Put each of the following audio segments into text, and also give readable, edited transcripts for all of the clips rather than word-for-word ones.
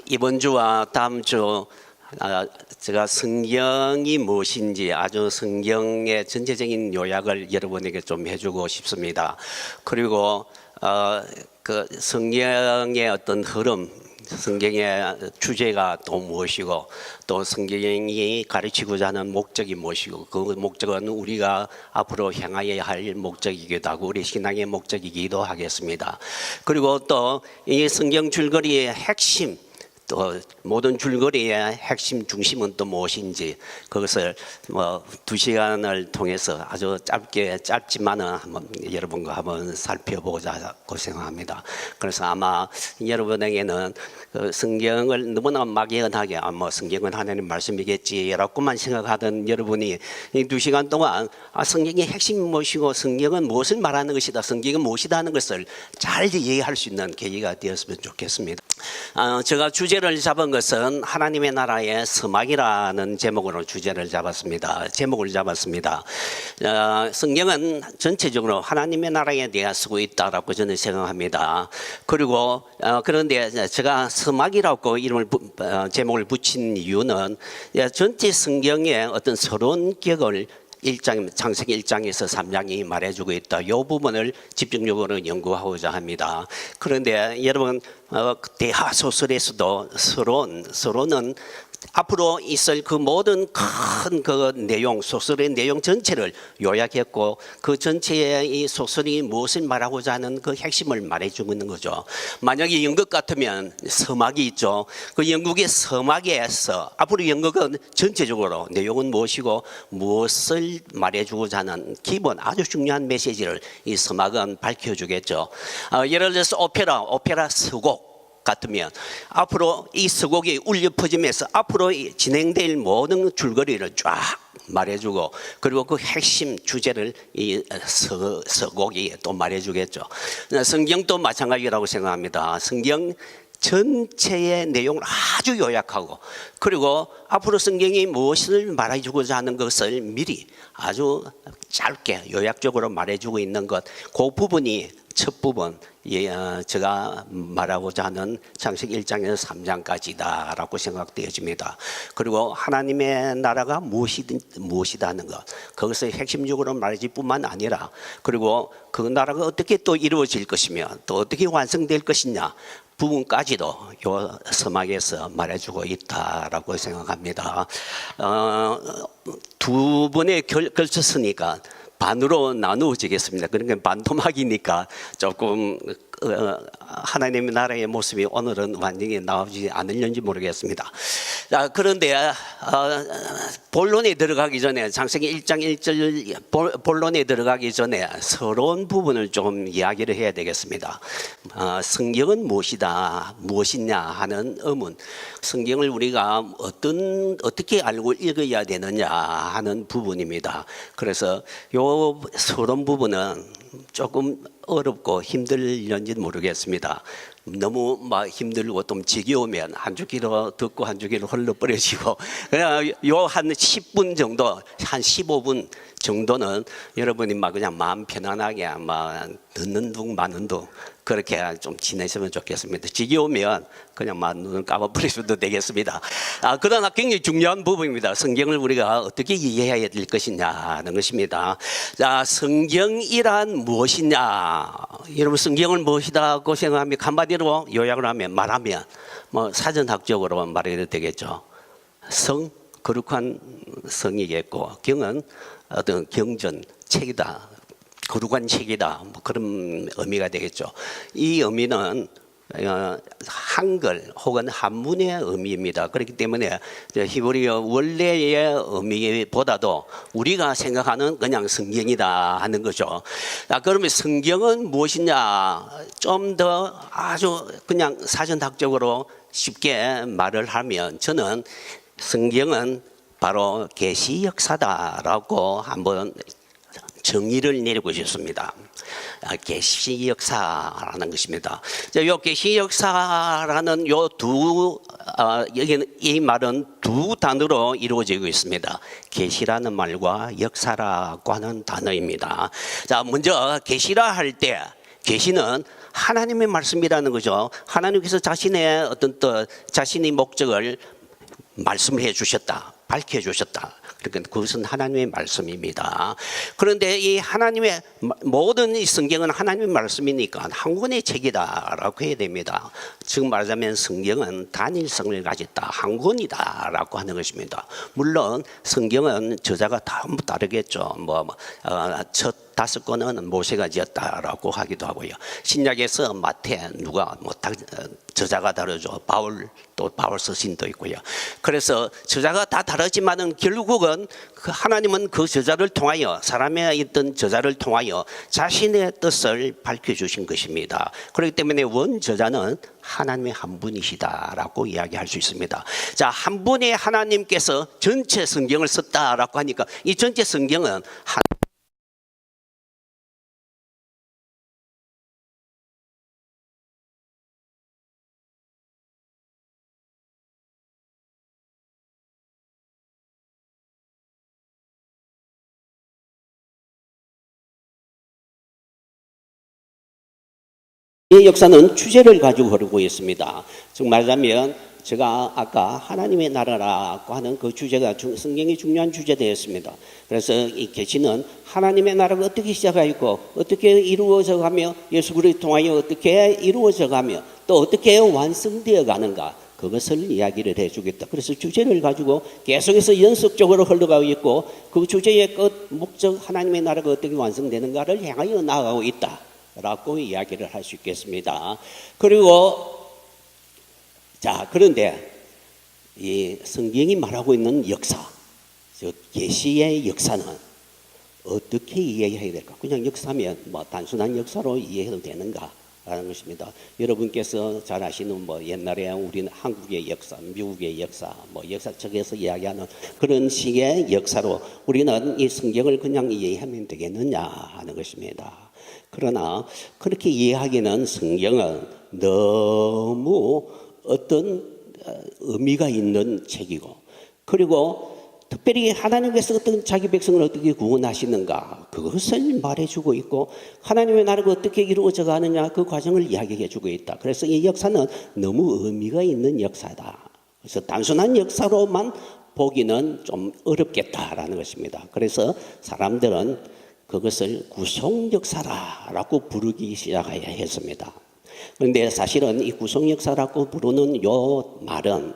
이번 주와 다음 주 제가 성경이 무엇인지 아주 성경의 전체적인 요약을 여러분에게 좀 해주고 싶습니다. 그리고 그 성경의 어떤 흐름, 성경의 주제가 또 무엇이고 또 성경이 가르치고자 하는 목적이 무엇이고 그 목적은 우리가 앞으로 향하여야 할 목적이기도 하고 우리 신앙의 목적이기도 하겠습니다. 그리고 또 이 성경 줄거리의 핵심, 또 모든 줄거리의 핵심 중심은 또 무엇인지 그것을 2시간을 통해서 아주 짧지만은 한번 여러분과 한번 살펴보자고 생각합니다. 그래서 아마 여러분에게는 그 성경을 너무나 막연하게 성경은 하나님 말씀이겠지라고만 생각하던 여러분이 이 2시간 동안 성경의 핵심이 무엇이고 성경은 무엇을 말하는 것이다, 성경은 무엇이다 하는 것을 잘 이해할 수 있는 계기가 되었으면 좋겠습니다. 제가 주제를 잡은 것은 하나님의 나라의 서막이라는 제목으로 주제를 잡았습니다. 성경은 전체적으로 하나님의 나라에 대해 쓰고 있다라고 저는 생각합니다. 그리고 그런데 제가 서막이라고 제목을 붙인 이유는 전체 성경의 어떤 서론격을 창세기 1장에서 3장이 말해주고 있다. 이 부분을 집중적으로 연구하고자 합니다. 그런데 여러분 대하 소설에서도 서론은 앞으로 있을 그 모든 큰 그 내용, 소설의 내용 전체를 요약했고 그 전체의 이 소설이 무엇을 말하고자 하는 그 핵심을 말해주고 있는 거죠. 만약에 연극 같으면 서막이 있죠. 그 영국의 서막에서 앞으로 연극은 전체적으로 내용은 무엇이고 무엇을 말해주고자 하는 기본 아주 중요한 메시지를 이 서막은 밝혀주겠죠. 예를 들어서 오페라 서곡 같으면 앞으로 이 서곡이 울려 퍼지면서 앞으로 진행될 모든 줄거리를 쫙 말해주고 그리고 그 핵심 주제를 이 서곡이 또 말해주겠죠. 성경도 마찬가지라고 생각합니다. 성경 전체의 내용을 아주 요약하고 그리고 앞으로 성경이 무엇을 말해주고자 하는 것을 미리 아주 짧게 요약적으로 말해주고 있는 것, 그 부분이 첫 부분, 제가 말하고자 하는 창세기 1장에서 3장까지다라고 생각되어집니다. 그리고 하나님의 나라가 무엇이다 하는 것, 그것을 핵심적으로 말해줄 뿐만 아니라 그리고 그 나라가 어떻게 또 이루어질 것이며 또 어떻게 완성될 것이냐 부분까지도 요 서막에서 말해주고 있다라고 생각합니다. 두 번에 걸쳤으니까 반으로 나누어지겠습니다. 그러니까 반토막이니까 조금 하나님의 나라의 모습이 오늘은 완전히 나오지 않으려는지 모르겠습니다. 그런데 본론에 들어가기 전에 창세기 1장 1절 본론에 들어가기 전에 서론 부분을 좀 이야기를 해야 되겠습니다. 성경은 무엇이냐 하는 의문, 성경을 우리가 어떻게 알고 읽어야 되느냐 하는 부분입니다. 그래서 요 서론 부분은 조금 어렵고 힘들는지 모르겠습니다. 너무 막 힘들고 좀 지겨우면 한 주기로 듣고 한 주기로 흘러버려지고 그냥 요 한 10분 정도, 한 15분 정도는 여러분이 막 그냥 마음 편안하게 듣는 둥 마는 둥 그렇게 좀 지내시면 좋겠습니다. 지겨우면 그냥 막 눈을 감아버리셔도 되겠습니다. 그러나 굉장히 중요한 부분입니다. 성경을 우리가 어떻게 이해해야 될 것이냐 하는 것입니다. 자, 성경이란 무엇이냐? 여러분 성경을 무엇이다고 생각하면 한마디로 요약을 말하면 사전학적으로 말해도 되겠죠. 성, 거룩한 성이겠고 경은 어떤 경전, 책이다. 거룩한 책이다. 그런 의미가 되겠죠. 이 의미는 한글 혹은 한문의 의미입니다. 그렇기 때문에 히브리어 원래의 의미보다도 우리가 생각하는 그냥 성경이다 하는 거죠. 그러면 성경은 무엇이냐? 좀 더 아주 그냥 사전학적으로 쉽게 말을 하면 저는 성경은 바로 계시 역사다라고 한번 정의를 내리고 싶습니다. 계시 역사라는 것입니다. 이 계시 역사라는 여기는 이 말은 두 단어로 이루어지고 있습니다. 계시라는 말과 역사라고 하는 단어입니다. 자, 먼저 계시라 할 때 계시는 하나님의 말씀이라는 거죠. 하나님께서 자신의 어떤 또 자신의 목적을 말씀해 주셨다, 밝혀 주셨다. 그러니까 그것은 하나님의 말씀입니다. 그런데 이 하나님의 모든 이 성경은 하나님의 말씀이니까 한 권의 책이다라고 해야 됩니다. 지금 말하자면 성경은 단일성을 가졌다, 한 권이다라고 하는 것입니다. 물론 성경은 저자가 다르겠죠. 첫 5권은 모세가 지었다라고 하기도 하고요. 신약에서 마태, 누가 저자가 다르죠. 또 바울 서신도 있고요. 그래서 저자가 다 다르지만은 결국은 하나님은 그 저자를 통하여, 사람의 있던 저자를 통하여 자신의 뜻을 밝혀주신 것입니다. 그렇기 때문에 원저자는 하나님의 한 분이시다라고 이야기할 수 있습니다. 자, 한 분의 하나님께서 전체 성경을 썼다라고 하니까 이 전체 성경은 이 역사는 주제를 가지고 흐르고 있습니다. 즉 말하자면 제가 아까 하나님의 나라라고 하는 그 주제가 성경의 중요한 주제되었습니다. 그래서 이 계시는 하나님의 나라가 어떻게 시작하였고 어떻게 이루어져 가며 예수 그리스도를 통하여 어떻게 이루어져 가며 또 어떻게 완성되어 가는가, 그것을 이야기를 해주겠다. 그래서 주제를 가지고 계속해서 연속적으로 흘러가고 있고 그 주제의 끝 목적, 하나님의 나라가 어떻게 완성되는가를 향하여 나아가고 있다 라고 이야기를 할 수 있겠습니다. 그리고 그런데 이 성경이 말하고 있는 역사, 즉 계시의 역사는 어떻게 이해해야 될까? 그냥 역사면 단순한 역사로 이해해도 되는가라는 것입니다. 여러분께서 잘 아시는 옛날에 우리는 한국의 역사, 미국의 역사, 역사책에서 이야기하는 그런 식의 역사로 우리는 이 성경을 그냥 이해하면 되겠느냐 하는 것입니다. 그러나 그렇게 이해하기는 성경은 너무 어떤 의미가 있는 책이고, 그리고 특별히 하나님께서 어떤 자기 백성을 어떻게 구원하시는가 그것을 말해주고 있고, 하나님의 나라가 어떻게 이루어져 가느냐 그 과정을 이야기해주고 있다. 그래서 이 역사는 너무 의미가 있는 역사다. 그래서 단순한 역사로만 보기는 좀 어렵겠다라는 것입니다. 그래서 사람들은 그것을 구속역사라고 부르기 시작해야 했습니다. 그런데 사실은 이 구속역사라고 부르는 요 말은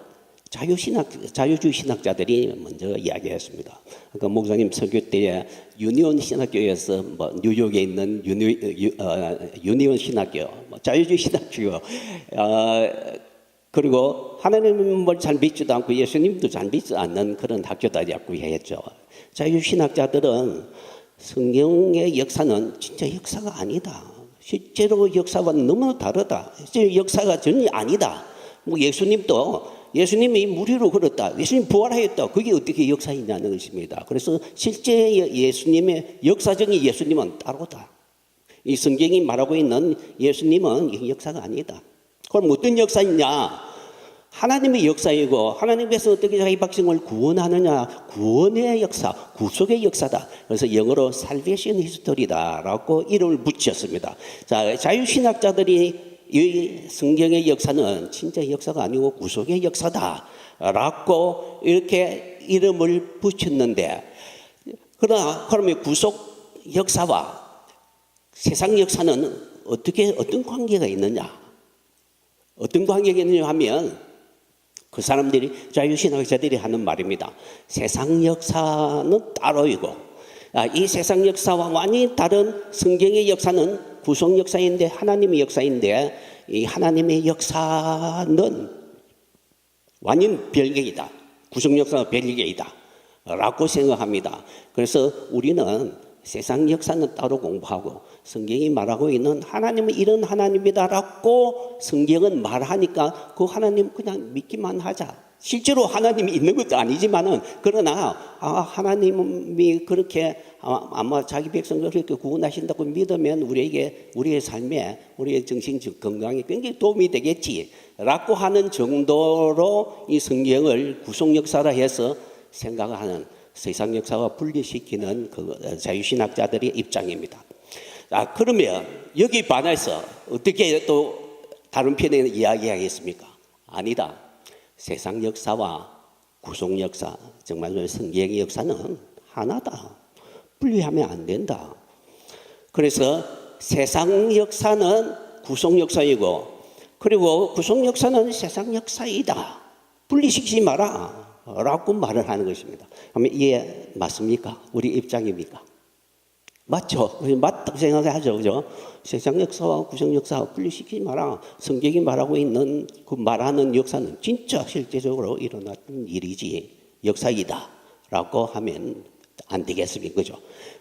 자유주의 신학자들이 먼저 이야기했습니다. 그러니까 목사님 설교 때 유니온 신학교에서 뉴욕에 있는 유니온 신학교, 자유주의 신학교, 그리고 하나님을 잘 믿지도 않고 예수님도 잘 믿지 않는 그런 학교다라고 했죠. 자유신학자들은 성경의 역사는 진짜 역사가 아니다. 실제로 역사와 너무 다르다. 실제 역사가 전혀 아니다. 예수님이 무리로 걸었다. 예수님 부활하였다. 그게 어떻게 역사이냐는 것입니다. 그래서 실제 예수님의 역사적인 예수님은 따로다. 이 성경이 말하고 있는 예수님은 역사가 아니다. 그럼 어떤 역사이냐? 하나님의 역사이고, 하나님께서 어떻게 자기 백성을 구원하느냐, 구원의 역사, 구속의 역사다. 그래서 영어로 살베이션 히스토리다라고 이름을 붙였습니다. 자, 자유신학자들이 이 성경의 역사는 진짜 역사가 아니고 구속의 역사다라고 이렇게 이름을 붙였는데, 그러면 구속 역사와 세상 역사는 어떤 관계가 있느냐? 어떤 관계가 있느냐 하면 그 사람들이, 자유신학자들이 하는 말입니다. 세상 역사는 따로이고, 이 세상 역사와 완전히 다른 성경의 역사는 구속 역사인데, 하나님의 역사인데, 이 하나님의 역사는 완전 별개이다. 구속 역사가 별개이다 라고 생각합니다. 그래서 우리는 세상 역사는 따로 공부하고 성경이 말하고 있는 하나님은 이런 하나님이다라고 성경은 말하니까 그 하나님 그냥 믿기만 하자. 실제로 하나님이 있는 것도 아니지만은, 그러나 하나님이 그렇게 아마 자기 백성을 그렇게 구원하신다고 믿으면 우리의 삶에, 우리의 정신적 건강에 굉장히 도움이 되겠지라고 하는 정도로 이 성경을 구속 역사라 해서 생각하는, 세상 역사와 분리시키는 그 자유신학자들의 입장입니다. 그러면 여기 반해서 어떻게 또 다른 편에 이야기하겠습니까? 아니다. 세상 역사와 구속 역사, 정말 성경의 역사는 하나다. 분리하면 안 된다. 그래서 세상 역사는 구속 역사이고, 그리고 구속 역사는 세상 역사이다. 분리시키지 마라. 라고 말을 하는 것입니다. 그러면 이해 맞습니까? 우리 입장입니까? 맞죠? 맞다고 생각하죠. 그죠? 세상 역사와 구속 역사 분리시키지 마라. 성경이 말하고 있는 그 말하는 역사는 진짜 실제적으로 일어났던 일이지 역사이다. 라고 하면 안 되겠습니까? 그죠?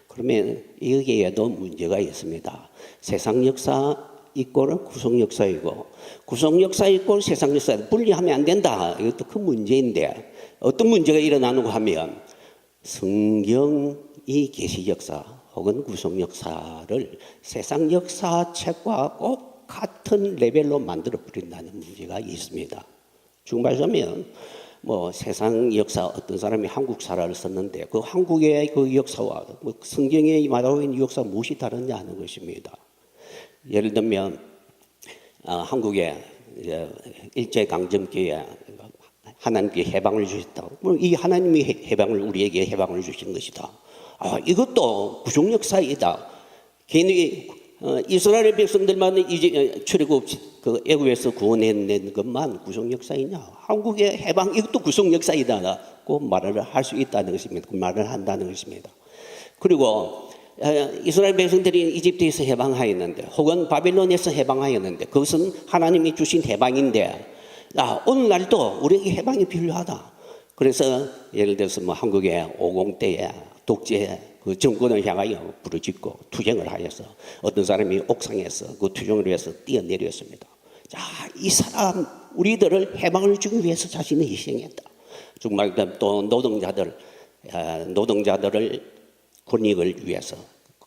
그러면 여기에도 문제가 있습니다. 세상 역사 이꼴은 구속 역사이고, 구속 역사 이꼴 세상 역사 분리하면 안 된다. 이것도 큰 문제인데, 어떤 문제가 일어나는가 하면 성경이 계시 역사 혹은 구속 역사를 세상 역사책과 꼭 같은 레벨로 만들어 버린다는 문제가 있습니다. 중말하면 세상 역사, 어떤 사람이 한국사를 썼는데 그 한국의 그 역사와 성경에 말하고 있는 역사 무엇이 다르냐 하는 것입니다. 예를 들면 한국의 일제강점기에 하나님께 해방을 주셨다고, 이 하나님이 해방을 우리에게 해방을 주신 것이다. 이것도 구속 역사이다. 괜히 이스라엘 백성들만 이제 출애굽 그 애굽에서 구원해낸 것만 구속 역사이냐? 한국의 해방 이것도 구속 역사이다고 말을 할 수 있다는 것입니다. 그 말을 한다는 것입니다. 그리고 이스라엘 백성들이 이집트에서 해방하였는데, 혹은 바벨론에서 해방하였는데, 그것은 하나님이 주신 해방인데, 오늘날도 우리에게 해방이 필요하다. 그래서 예를 들어서 한국의 50대에 독재 그 정권을 향하여 부르짖고 투쟁을 하여서 어떤 사람이 옥상에서 그 투쟁을 위해서 뛰어내렸습니다. 자, 이 사람 우리들을 해방을 주기 위해서 자신이 희생했다. 정말 또 노동자들을 권익을 위해서,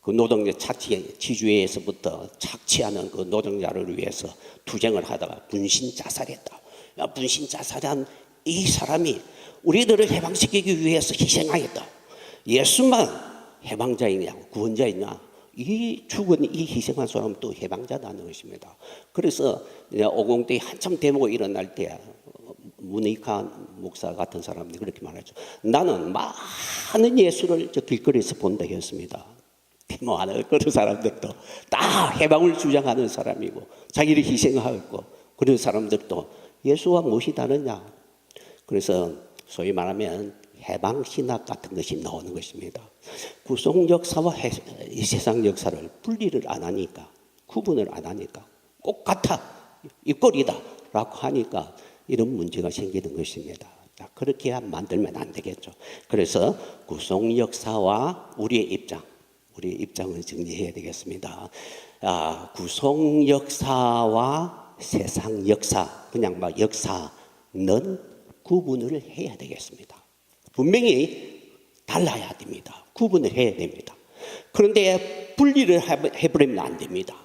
그 노동자 지주에서부터 착취하는 그 노동자를 위해서 투쟁을 하다가 분신 자살했다. 분신 자살한 이 사람이 우리들을 해방시키기 위해서 희생하였다. 예수만 해방자이냐 구원자이냐, 이 죽은 이 희생한 사람은 또 해방자라는 것입니다. 그래서 50대 한참 데모가 일어날 때 문익환 목사 같은 사람들이 그렇게 말하죠. 나는 많은 예수를 저 길거리에서 본다 했습니다. 데모하는 그런 사람들도 다 해방을 주장하는 사람이고 자기를 희생하고, 그런 사람들도 예수와 무엇이 다르냐. 그래서 소위 말하면 해방신학 같은 것이 나오는 것입니다. 구속 역사와 이 세상 역사를 분리를 안 하니까, 구분을 안 하니까 꼭 같아, 이 꼴이다 라고 하니까 이런 문제가 생기는 것입니다. 그렇게 만들면 안 되겠죠. 그래서 구속 역사와 우리의 입장을 정리해야 되겠습니다. 구속 역사와 세상 역사, 그냥 역사는 구분을 해야 되겠습니다. 분명히 달라야 됩니다. 구분을 해야 됩니다. 그런데 분리를 해버리면 안 됩니다.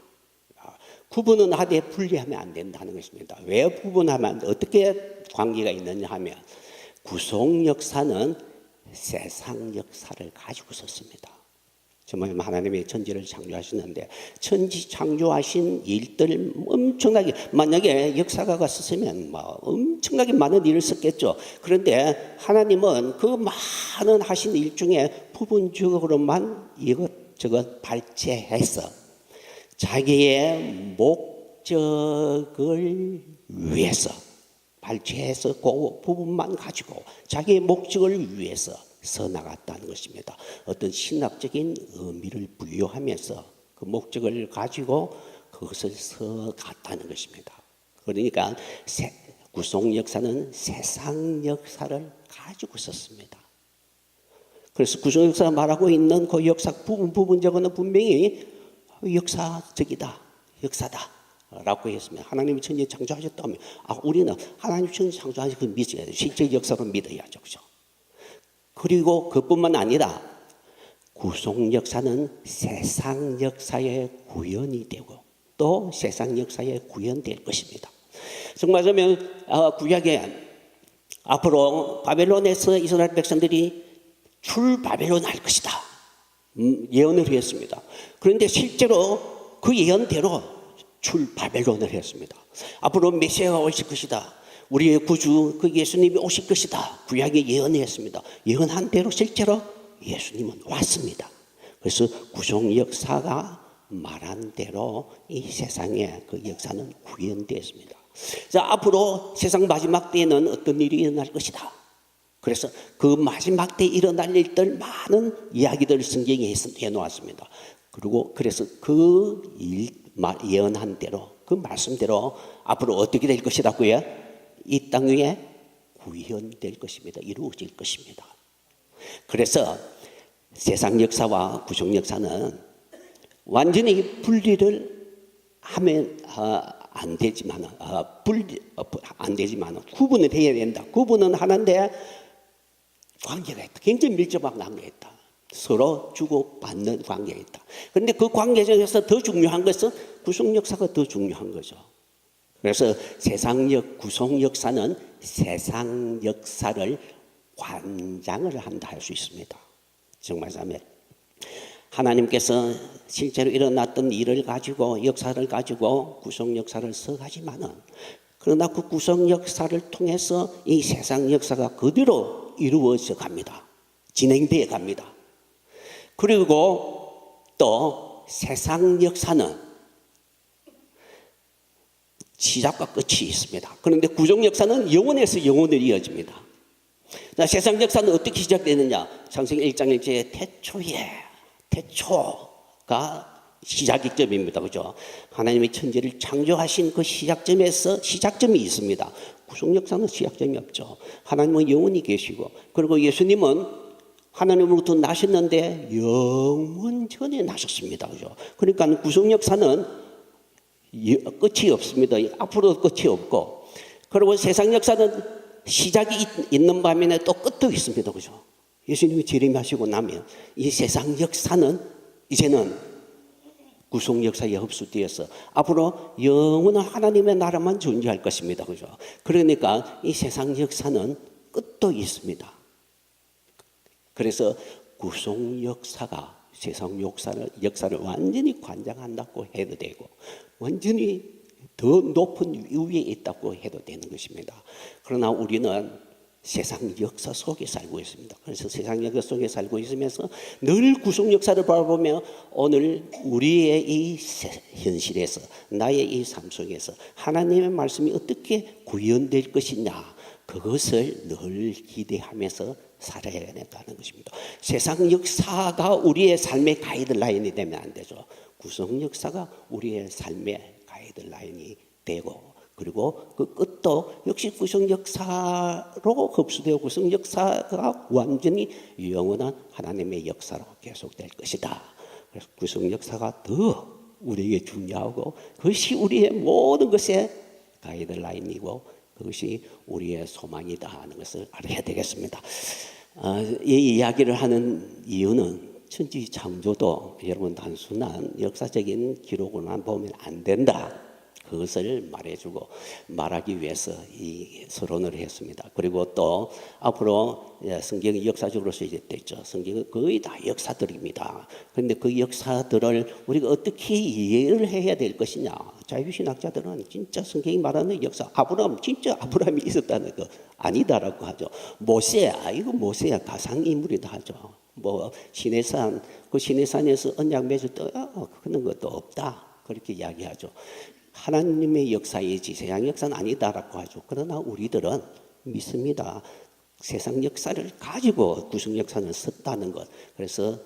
구분은 하되 분리하면 안 된다는 것입니다. 왜 구분하면 어떻게 관계가 있느냐 하면, 구속 역사는 세상 역사를 가지고 썼습니다. 정말 하나님이 천지를 창조하시는데 천지 창조하신 일들 엄청나게, 만약에 역사가가 썼으면 엄청나게 많은 일을 썼겠죠. 그런데 하나님은 그 많은 하신 일 중에 부분적으로만 이것저것 발췌해서 자기의 목적을 위해서 발췌해서 그 부분만 가지고 자기의 목적을 위해서 써나갔다는 것입니다. 어떤 신학적인 의미를 부여하면서 그 목적을 가지고 그것을 써갔다는 것입니다. 그러니까 구속 역사는 세상 역사를 가지고 썼습니다. 그래서 구속 역사가 말하고 있는 그 역사 부분적으로는 분명히 역사적이다, 역사다 라고 했으면, 하나님이 천지 창조하셨다면 우리는 하나님 천지 창조하신 그 믿어야 돼요. 실제 역사로 믿어야죠. 그죠? 그리고 그뿐만 아니라 구속 역사는 세상 역사의 구현이 되고 또 세상 역사에 구현될 것입니다. 정말 그러면 구약에 앞으로 바벨론에서 이스라엘 백성들이 출바벨론 할 것이다 예언을 했습니다. 그런데 실제로 그 예언대로 바벨론을 했습니다. 앞으로 메시아가 오실 것이다. 우리의 구주 그 예수님이 오실 것이다. 구약에 예언했습니다. 예언한 대로 실제로 예수님은 왔습니다. 그래서 구속 역사가 말한 대로 이 세상에 그 역사는 구현되었습니다. 자, 앞으로 세상 마지막 때에는 어떤 일이 일어날 것이다. 그래서 그 마지막 때 일어날 일들 많은 이야기들을 성경에 해놓았습니다. 그리고 그래서 그 예언한 대로 그 말씀대로 앞으로 어떻게 될 것이라고요? 이 땅 위에 구현될 것입니다. 이루어질 것입니다. 그래서 세상 역사와 구속 역사는 완전히 분리를 하면 안 되지만 구분을 해야 된다. 구분은 하는데 관계가 있다. 굉장히 밀접한 관계가 있다. 서로 주고받는 관계가 있다. 그런데 그 관계 중에서 더 중요한 것은 구속 역사가 더 중요한 거죠. 그래서 구속 역사는 세상 역사를 관장을 한다 할 수 있습니다. 정말 자면 하나님께서 실제로 일어났던 일을 가지고 역사를 가지고 구속 역사를 써가지만은 그러나 그 구속 역사를 통해서 이 세상 역사가 그대로 이루어져 갑니다. 진행되어 갑니다. 그리고 또 세상 역사는 시작과 끝이 있습니다. 그런데 구속 역사는 영원에서 영원으로 이어집니다. 자, 세상 역사는 어떻게 시작되느냐? 창세기 1장 1절에 태초가 시작점입니다. 그죠? 하나님의 천지를 창조하신 그 시작점이 있습니다. 구속 역사는 시작점이 없죠. 하나님은 영원히 계시고, 그리고 예수님은 하나님으로부터 나셨는데 영원 전에 나셨습니다. 그죠? 그러니까 구속 역사는 끝이 없습니다. 앞으로도 끝이 없고, 그리고 세상 역사는 시작이 있는 반면에 또 끝도 있습니다. 그죠? 예수님이 재림하시고 나면 이 세상 역사는 이제는 구속 역사에 흡수되어서 앞으로 영원한 하나님의 나라만 존재할 것입니다. 그죠? 그러니까 이 세상 역사는 끝도 있습니다. 그래서 구속 역사가 세상 역사를 완전히 관장한다고 해도 되고, 완전히 더 높은 위에 있다고 해도 되는 것입니다. 그러나 우리는 세상 역사 속에 살고 있습니다. 그래서 세상 역사 속에 살고 있으면서 늘 구속 역사를 바라보며 오늘 우리의 이 현실에서, 나의 이 삶 속에서 하나님의 말씀이 어떻게 구현될 것이냐, 그것을 늘 기대하면서 살아야 된다는 것입니다. 세상 역사가 우리의 삶의 가이드라인이 되면 안 되죠. 구속 역사가 우리의 삶의 가이드라인이 되고, 그리고 그 끝도 역시 구속 역사로 흡수되어 구속 역사가 완전히 영원한 하나님의 역사로 계속될 것이다. 그래서 구속 역사가 더 우리에게 중요하고 그것이 우리의 모든 것의 가이드라인이고 그것이 우리의 소망이다 하는 것을 알아야 되겠습니다. 이 이야기를 하는 이유는 천지 창조도 여러분 단순한 역사적인 기록으로만 보면 안 된다. 그것을 말하기 위해서 이 서론을 했습니다. 그리고 또 앞으로 성경이 역사적으로 쓰여졌죠. 성경은 거의 다 역사들입니다. 그런데 그 역사들을 우리가 어떻게 이해를 해야 될 것이냐. 자유신학자들은 진짜 성경이 말하는 역사, 진짜 아브라함이 있었다는 거 아니다라고 하죠. 이거 모세야 가상인물이다 하죠. 시내산, 그 시내산에서 언약 맺었다, 그런 것도 없다. 그렇게 이야기하죠. 하나님의 역사이지 세상 역사는 아니다라고 하죠. 그러나 우리들은 믿습니다. 세상 역사를 가지고 구속 역사는 썼다는 것. 그래서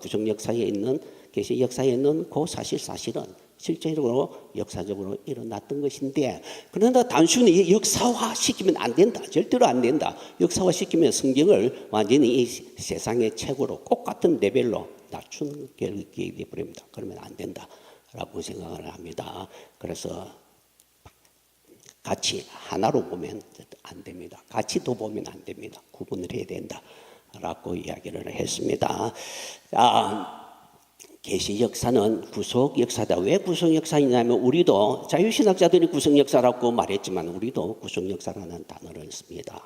구속 역사에 있는, 계시 역사에 있는 그 사실은 실제로 역사적으로 일어났던 것인데, 그러나 단순히 역사화시키면 안 된다. 절대로 안 된다. 역사화시키면 성경을 완전히 이 세상의 책으로 똑같은 레벨로 낮추는 게 되어버립니다. 그러면 안 된다 라고 생각을 합니다. 그래서 같이 하나로 보면 안 됩니다. 같이도 보면 안 됩니다. 구분을 해야 된다라고 이야기를 했습니다. 계시 역사는 구속 역사다. 왜 구속 역사이냐면 우리도 자유신학자들이 구속 역사라고 말했지만 우리도 구속 역사라는 단어를 씁니다.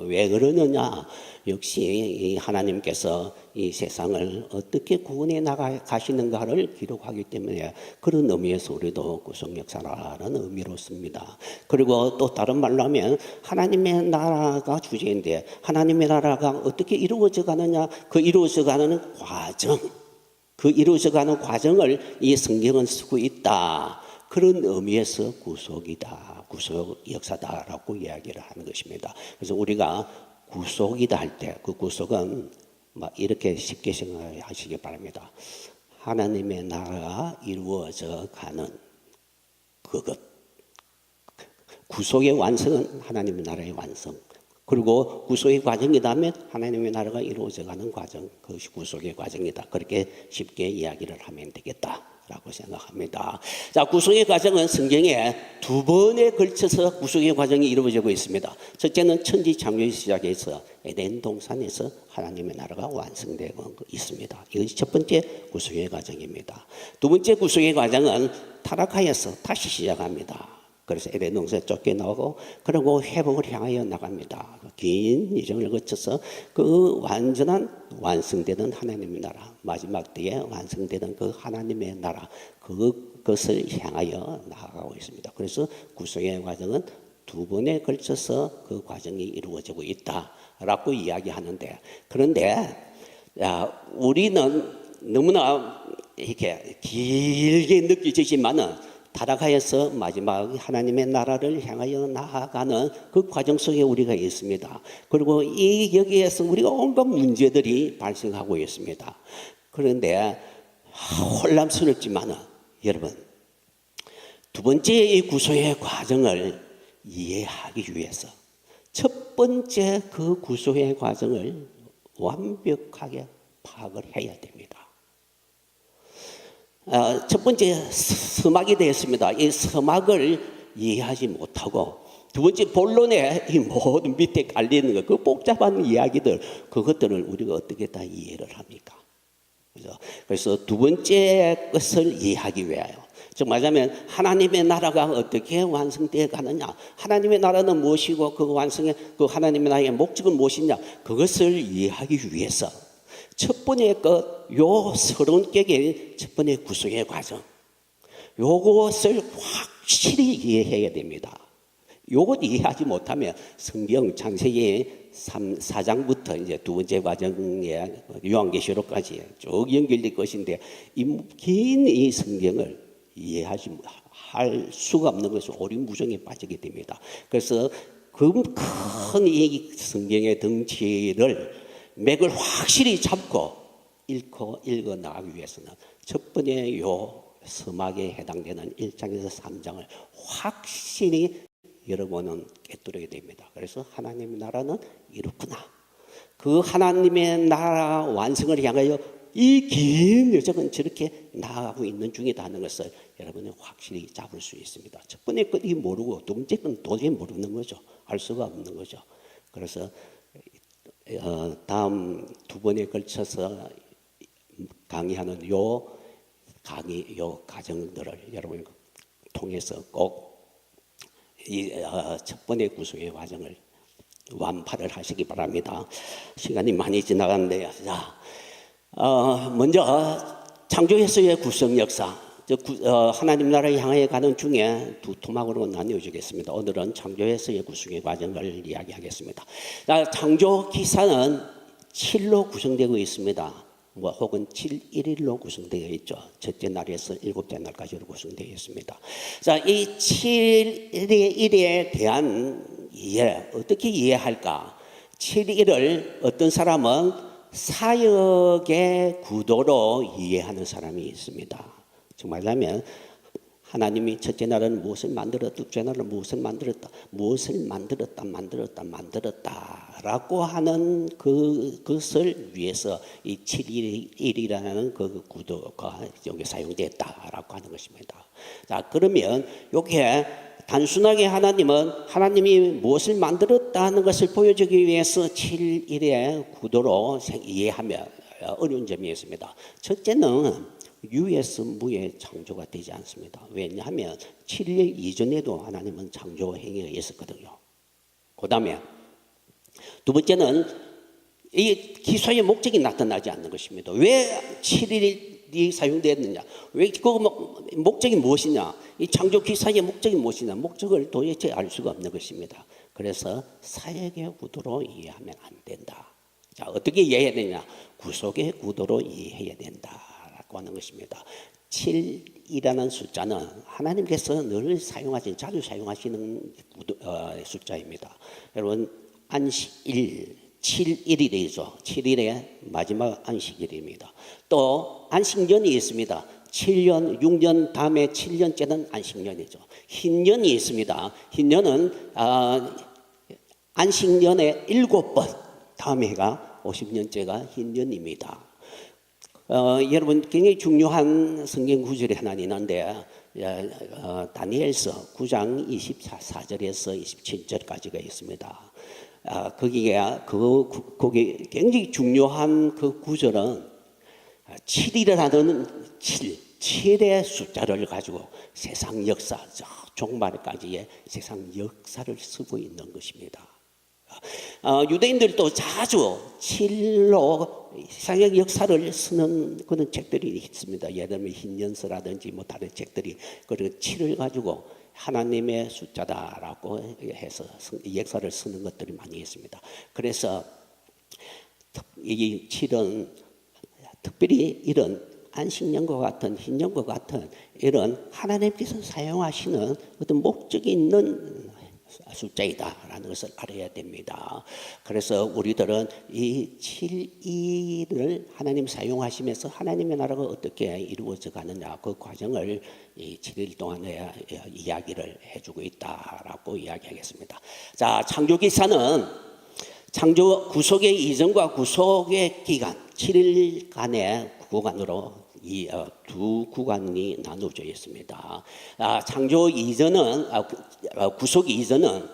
왜 그러느냐? 역시 이 하나님께서 이 세상을 어떻게 구원해 나가시는가를 기록하기 때문에 그런 의미에서 우리도 구속 역사라는 의미로 씁니다. 그리고 또 다른 말로 하면 하나님의 나라가 주제인데 하나님의 나라가 어떻게 이루어져 가느냐? 그 이루어져 가는 과정, 그 이루어져 가는 과정을 이 성경은 쓰고 있다. 그런 의미에서 구속이다, 구속 역사다라고 이야기를 하는 것입니다. 그래서 우리가 구속이다 할 때 그 구속은 막 이렇게 쉽게 생각하시기 바랍니다. 하나님의 나라가 이루어져 가는 그것. 구속의 완성은 하나님의 나라의 완성. 그리고 구속의 과정이라면 하나님의 나라가 이루어져 가는 과정. 그것이 구속의 과정이다. 그렇게 쉽게 이야기를 하면 되겠다. 라고 생각합니다. 자, 구속의 과정은 성경에 두 번에 걸쳐서 구속의 과정이 이루어지고 있습니다. 첫째는 천지 창조의 시작에서 에덴 동산에서 하나님의 나라가 완성되고 있습니다. 이것이 첫 번째 구속의 과정입니다. 두 번째 구속의 과정은 타락하여서 다시 시작합니다. 그래서 에덴 동산에 쫓겨나오고 그리고 회복을 향하여 나갑니다. 긴 여정을 거쳐서 그 완전한 완성되는 하나님의 나라, 마지막 때에 완성되는 그 하나님의 나라, 그것을 향하여 나아가고 있습니다. 그래서 구속의 과정은 두 번에 걸쳐서 그 과정이 이루어지고 있다라고 이야기하는데, 그런데 우리는 너무나 이렇게 길게 느껴지지만은 타락하여서 마지막 하나님의 나라를 향하여 나아가는 그 과정 속에 우리가 있습니다. 그리고 이 여기에서 우리가 온갖 문제들이 발생하고 있습니다. 그런데 혼란스럽지만은 여러분, 두 번째 이 구속의 과정을 이해하기 위해서 첫 번째 그 구속의 과정을 완벽하게 파악을 해야 됩니다. 첫 번째 서막이 되었습니다. 이 서막을 이해하지 못하고 두 번째 본론에 이 모든 밑에 깔리는 것, 그 복잡한 이야기들, 그것들을 우리가 어떻게 다 이해를 합니까? 그래서 두 번째 것을 이해하기 위하여, 즉 말하자면 하나님의 나라가 어떻게 완성되어 가느냐, 하나님의 나라는 무엇이고 그 완성의 그 하나님의 나라의 목적은 무엇이냐, 그것을 이해하기 위해서 첫 번째 요 서론 깨게 첫 번째 구속의 과정, 요것을 확실히 이해해야 됩니다. 요것 이해하지 못하면 성경 창세기 4장부터 이제 두 번째 과정에 요한계시록까지 쭉 연결될 것인데, 이 긴 이 성경을 이해하지 할 수가 없는 것은 오리무중에 빠지게 됩니다. 그래서 그 큰 이 성경의 덩치를 맥을 확실히 잡고 읽어 나가기 위해서는 첫 번째 요 서막에 해당되는 1장에서 3장을 확실히 여러분은 깨뜨리게 됩니다. 그래서 하나님의 나라는 이렇구나. 그 하나님의 나라 완성을 향하여 이 긴 여정은 저렇게 나아가고 있는 중이다 하는 것을 여러분은 확실히 잡을 수 있습니다. 첫 번째 것이 모르고 두 번째 건 도저히 모르는 거죠. 알 수가 없는 거죠. 그래서 다음 두 번에 걸쳐서 강의하는 요 과정들을 여러분 통해서 꼭 이 첫 번째 구속의 과정을 완파를 하시기 바랍니다. 시간이 많이 지나갔는데요. 자, 먼저 창조에서의 구속 역사, 하나님 나라를 향해 가는 중에 두 토막으로 나뉘어지겠습니다. 오늘은 창조에서의 구속의 과정을 이야기하겠습니다. 자, 창조 기사는 7로 구성되고 있습니다. 혹은 7일로 구성되어 있죠. 첫째 날에서 일곱째 날까지로 구성되어 있습니다. 자, 이 7일의 일에 대한 이해, 어떻게 이해할까? 7일을 어떤 사람은 사역의 구도로 이해하는 사람이 있습니다. 즉 말하자면 하나님이 첫째 날은 무엇을 만들었다, 둘째 날은 무엇을 만들었다, 무엇을 만들었다라고 하는 그것을 위해서 이 7일이라는 그 구도가 여기 사용됐다라고 하는 것입니다. 자, 그러면 여기에 단순하게 하나님이 무엇을 무엇을 것을 보여주기 위해서 7일의 구도로 이해하면 어려운 점이 있습니다. 첫째는 유에서 무의 창조가 되지 않습니다. 왜냐하면 7일 이전에도 하나님은 창조 행위가 있었거든요. 그 다음에 두 번째는 이 기소의 목적이 나타나지 않는 것입니다. 왜 7일이 사용되었느냐? 왜 그 목적이 무엇이냐? 이 창조 기사의 목적이 무엇이냐? 목적을 도대체 알 수가 없는 것입니다. 그래서 사역의 구도로 이해하면 안 된다. 자, 어떻게 이해해야 되냐? 구속의 구도로 이해해야 된다라고 하는 것입니다. 7이라는 숫자는 하나님께서 늘 자주 사용하시는 숫자입니다. 여러분, 안식일 7일이 되죠. 7일의 마지막 안식일입니다. 또 안식년이 있습니다. 7년, 6년 다음에 7년째는 안식년이죠. 흰년이 있습니다. 흰년은 안식년의 7번 다음 해가 50년째가 흰년입니다. 여러분 굉장히 중요한 성경 구절이 하나 있는데 다니엘서 9장 24절에서 27절까지가 있습니다. 거기 굉장히 중요한 그 구절은 7이라는 7의 숫자를 가지고 세상 역사, 종말까지의 세상 역사를 쓰고 있는 것입니다. 유대인들도 자주 7로 세상의 역사를 쓰는 그런 책들이 있습니다. 예를 들면 흰연서라든지 다른 책들이 그리고 7을 가지고 하나님의 숫자다라고 해서 역사를 쓰는 것들이 많이 있습니다. 그래서 이 7은 특별히 이런 안식년과 같은 흰년과 같은 이런 하나님께서 사용하시는 어떤 목적이 있는 숫자이다라는 것을 알아야 됩니다. 그래서 우리들은 이 7일을 하나님 사용하시면서 하나님의 나라가 어떻게 이루어져 가느냐 그 과정을 이 7일 동안에 이야기를 해주고 있다라고 이야기하겠습니다. 자, 창조기사는 창조 구속의 이전과 구속의 기간 7일간의 구간으로 이 두 구간이 나누어져 있습니다. 창조 이전은 구속 이전은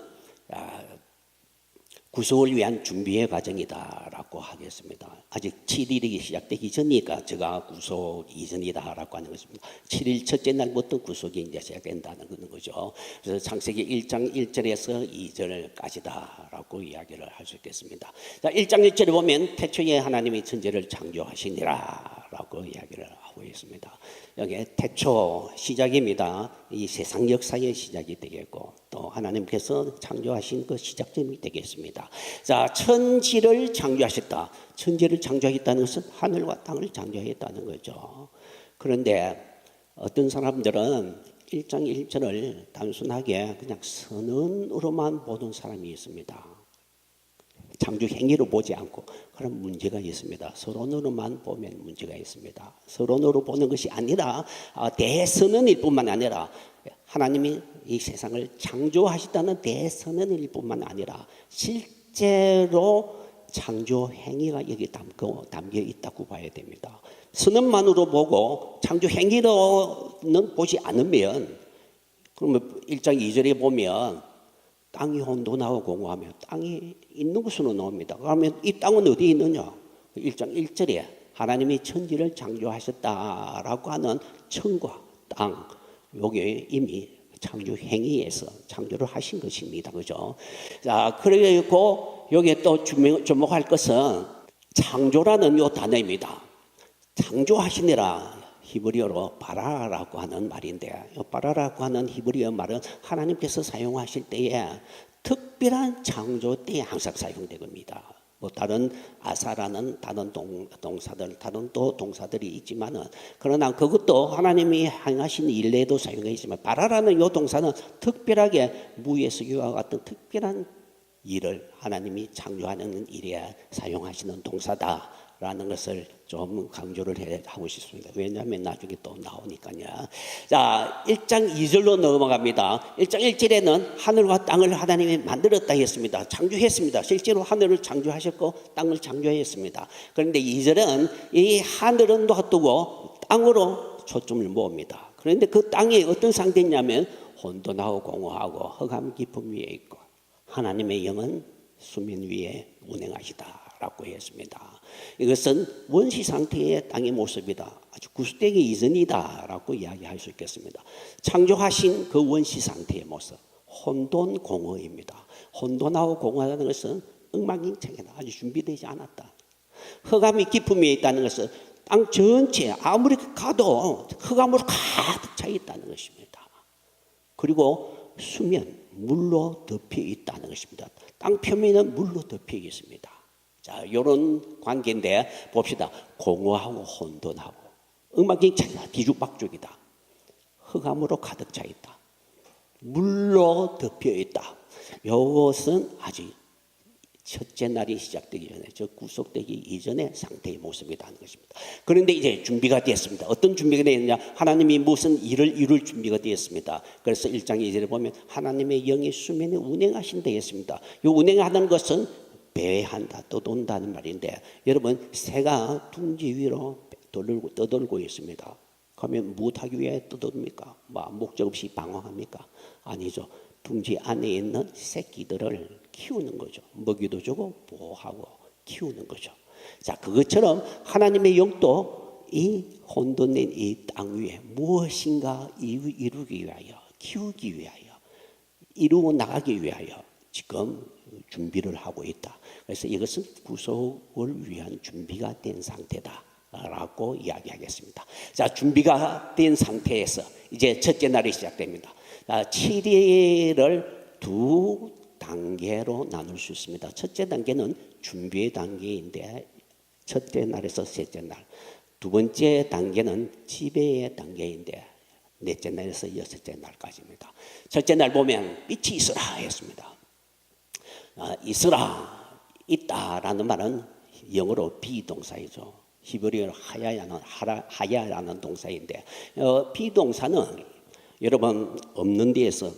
구속을 위한 준비의 과정이다라고 하겠습니다. 아직 7일이 시작되기 전이니까 제가 구속 이전이다라고 하는 것입니다. 7일 첫째 날부터 구속이 이제 시작된다는 거죠. 그래서 창세기 1장 1절에서 2절까지다라고 이야기를 할 수 있겠습니다. 자, 1장 1절에 보면 태초에 하나님이 천지를 창조하시니라라고 이야기를 하고 있습니다. 여기 태초 시작입니다. 이 세상 역사의 시작이 되겠고 또 하나님께서 창조하신 그 시작점이 되겠습니다. 자, 천지를 창조하셨다. 천지를 창조하겠다는 것은 하늘과 땅을 창조하겠다는 거죠. 그런데 어떤 사람들은 1장 1절을 단순하게 그냥 선언으로만 보는 사람이 있습니다. 창조 행위로 보지 않고 그런 문제가 있습니다. 서론으로만 보면 문제가 있습니다. 서론으로 보는 것이 아니라 대선언일 뿐만 아니라 하나님이 이 세상을 창조하셨다는 대선언일 뿐만 아니라 실제로 창조 행위가 여기 담겨 있다고 봐야 됩니다. 선언만으로 보고 창조 행위로는 보지 않으면 그러면 1장 2절에 보면 땅이 혼돈하고 공허하며 땅이 있는 곳으로 나옵니다. 그러면 이 땅은 어디에 있느냐? 1장 1절에 하나님이 천지를 창조하셨다라고 하는 천과 땅 여기 이미 창조 행위에서 창조를 하신 것입니다. 그죠? 자, 그리고 여기에 또 주목할 것은 창조라는 요 단어입니다. 창조하시니라 히브리어로 바라라고 하는 말인데 바라라고 하는 히브리어 말은 하나님께서 사용하실 때에 특별한 창조 때에 항상 사용됩니다. 다른 아사라는 다른 동사들, 다른 또 동사들이 있지만은 그러나 그것도 하나님이 행하신 일례도 사용해 있지만 바라라는 이 동사는 특별하게 무에서 유와 같은 특별한 일을 하나님이 창조하는 일에 사용하시는 동사다라는 것을 좀 강조를 하고 싶습니다. 왜냐하면 나중에 또 나오니까요. 자, 1장 2절로 넘어갑니다. 1장 1절에는 하늘과 땅을 하나님이 만들었다 했습니다. 창조했습니다. 실제로 하늘을 창조하셨고 땅을 창조했습니다. 그런데 2절은 이 하늘은 놔두고 땅으로 초점을 모읍니다. 그런데 그 땅이 어떤 상태냐면 혼돈하고 공허하고 흑암 깊음 위에 있고 하나님의 영은 수면 위에 운행하시다라고 했습니다. 이것은 원시 상태의 땅의 모습이다. 아주 구속되기 이전이다라고 이야기할 수 있겠습니다. 창조하신 그 원시 상태의 모습, 혼돈 공허입니다. 혼돈하고 공허하다는 것은 엉망진창이다. 아직 준비되지 않았다. 흑암이 기품에 있다는 것은 땅 전체 아무리 가도 흑암으로 가득 차 있다는 것입니다. 그리고 수면, 물로 덮여 있다는 것입니다. 땅 표면은 물로 덮여 있습니다. 자, 이런 관계인데 봅시다. 공허하고 혼돈하고 엉망진창이다. 뒤죽박죽이다. 흑암으로 가득 차 있다. 물로 덮여 있다. 이것은 아직 첫째 날이 시작되기 전에, 저 구속되기 이전의 상태의 모습이라는 것입니다. 그런데 이제 준비가 되었습니다. 어떤 준비가 되었느냐? 하나님이 무슨 일을 이룰 준비가 되었습니다. 그래서 1장 2절에 보면 하나님의 영이 수면에 운행하신다 했습니다. 이 운행하는 것은 배한다, 떠돈다는 말인데, 여러분 새가 둥지 위로 떠돌고 있습니다. 그러면 무엇하기 위해 떠도릅니까? 목적 없이 방황합니까? 아니죠. 둥지 안에 있는 새끼들을 키우는 거죠. 먹이도 주고 보호하고 키우는 거죠. 자, 그것처럼 하나님의 영도 이 혼돈된 이 땅 위에 무엇인가 이루기 위하여, 키우기 위하여, 이루어 나가기 위하여 지금 준비를 하고 있다. 그래서 이것은 구속을 위한 준비가 된 상태다라고 이야기하겠습니다. 자, 준비가 된 상태에서 이제 첫째 날이 시작됩니다. 7일을 두 단계로 나눌 수 있습니다. 첫째 단계는 준비의 단계인데 첫째 날에서 셋째 날, 두 번째 단계는 지배의 단계인데 넷째 날에서 여섯째 날까지입니다. 첫째 날 보면 빛이 있으라 했습니다. 있으라, 있다라는 말은 영어로 비동사이죠. 히브리어로 하야라는 동사인데 비동사는 여러분 없는 데에서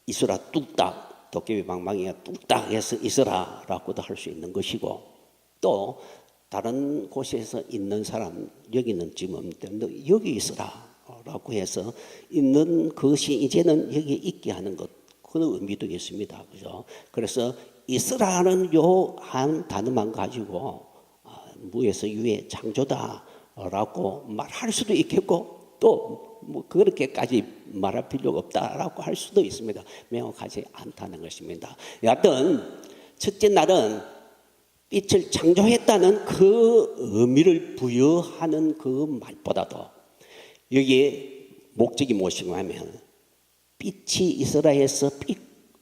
있으라 뚝딱, 도깨비 방망이가 뚝딱 해서 있으라라고도 할 수 있는 것이고, 또 다른 곳에서 있는 사람, 여기는 지금 없는데 여기 있으라라고 해서 있는 것이 이제는 여기 있게 하는 것, 그런 의미도 있습니다. 그죠? 그래서 있으라는 요 한 단어만 가지고 무에서 유의 창조다라고 말할 수도 있겠고, 또 그렇게까지 말할 필요가 없다라고 할 수도 있습니다. 명확하지 않다는 것입니다. 여하튼 첫째 날은 빛을 창조했다는 그 의미를 부여하는 그 말보다도 여기에 목적이 무엇인가 하면 빛이 있으라 해서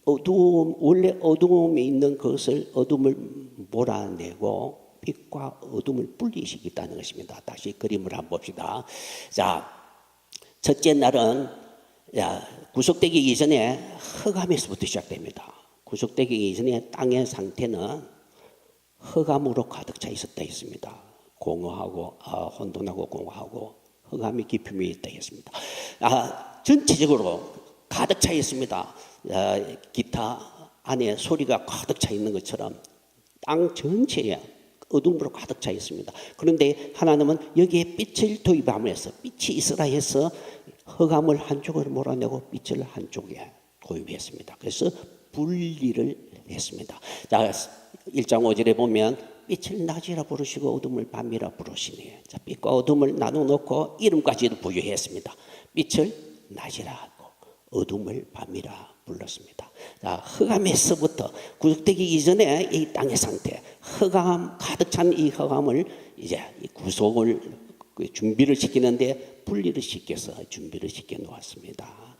어두움, 원래 어두움에 있는 것을 어둠을 몰아내고 빛과 어둠을 분리시키겠다는 것입니다. 다시 그림을 한번 봅시다. 자, 첫째 날은 구속되기 이전에 흑암에서부터 시작됩니다. 구속되기 이전에 땅의 상태는 흑암으로 가득 차 있었다 했습니다. 공허하고 혼돈하고 공허하고 흑암이 깊음이 있다 했습니다. 전체적으로 가득 차 있습니다. 기타 안에 소리가 가득 차 있는 것처럼 땅 전체에 어둠으로 가득 차 있습니다. 그런데 하나님은 여기에 빛을 도입함으로써 빛이 있으라 해서 흑암을 한쪽으로 몰아내고 빛을 한쪽에 도입했습니다. 그래서 분리를 했습니다. 자, 1장 5절에 보면 빛을 낮이라 부르시고 어둠을 밤이라 부르시니, 자, 빛과 어둠을 나눠놓고 이름까지도 부여했습니다. 빛을 낮이라 하고 어둠을 밤이라 불렀습니다. 자, 흑암에서부터 구속되기 이전에 이 땅의 상태, 흑암 가득 찬 이 흑암을 이제 구속을 준비를 시키는데 분리를 시켜서 준비를 시켜 놓았습니다.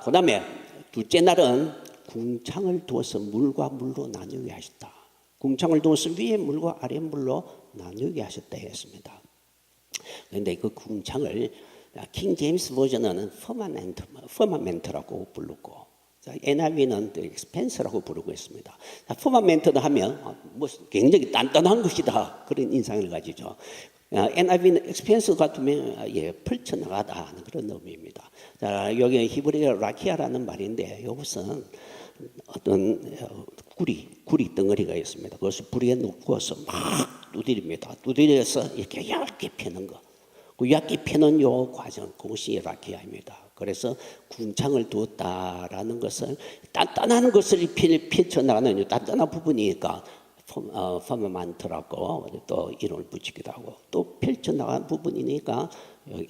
그 다음에 둘째 날은 궁창을 두어서 물과 물로 나누게 하셨다. 궁창을 두어서 위에 물과 아래 물로 나누게 하셨다 했습니다. 그런데 그 궁창을 킹 제임스 버전은 퍼마멘트라고 부르고, NIV는 익스펜스라고 부르고 있습니다. 퍼마멘트도 하면 굉장히 단단한 것이다, 그런 인상을 가지죠. NIV는 익스펜스 같으면 펼쳐나가다 하는 그런 의미입니다. 자, 여기 히브리어 라키아라는 말인데 이것은 어떤 구리 덩어리가 있습니다. 그것을 불에 넣고서 막 두드립니다. 두드려서 이렇게 얇게 펴는 거. 그 얇게 펴는 요 과정, 그것이 라키아입니다. 그래서 궁창을 두었다라는 것은 단단한 것을 펼쳐나가는 단단한 부분이니까 퍼마멘트라고 또 이름을 붙이기도 하고, 또 펼쳐나간 부분이니까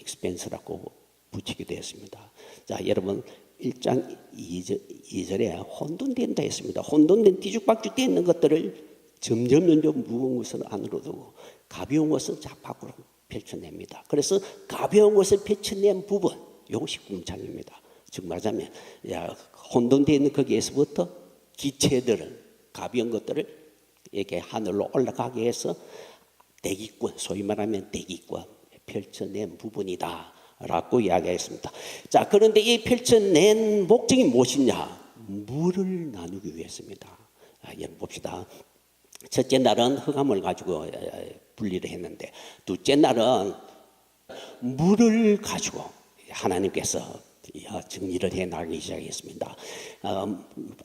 익스펜스라고 붙이기도 했습니다. 자, 여러분 1장 2절에 혼돈된다 했습니다. 혼돈된 뒤죽박죽 되어 있는 것들을 점점 무거운 것을 안으로 두고 가벼운 것을 밖으로 펼쳐냅니다. 그래서 가벼운 것을 펼쳐낸 부분, 이것이 궁창입니다. 즉 말하자면 혼돈되어 있는 거기에서부터 기체들을, 가벼운 것들을 이렇게 하늘로 올라가게 해서 대기권, 소위 말하면 대기권 펼쳐낸 부분이다 라고 이야기했습니다. 자, 그런데 이 펼쳐낸 목적이 무엇이냐? 물을 나누기 위해서입니다. 여러분 봅시다. 첫째 날은 흑암을 가지고 분리를 했는데, 둘째 날은 물을 가지고 하나님께서 정리를 해 나가기 시작했습니다.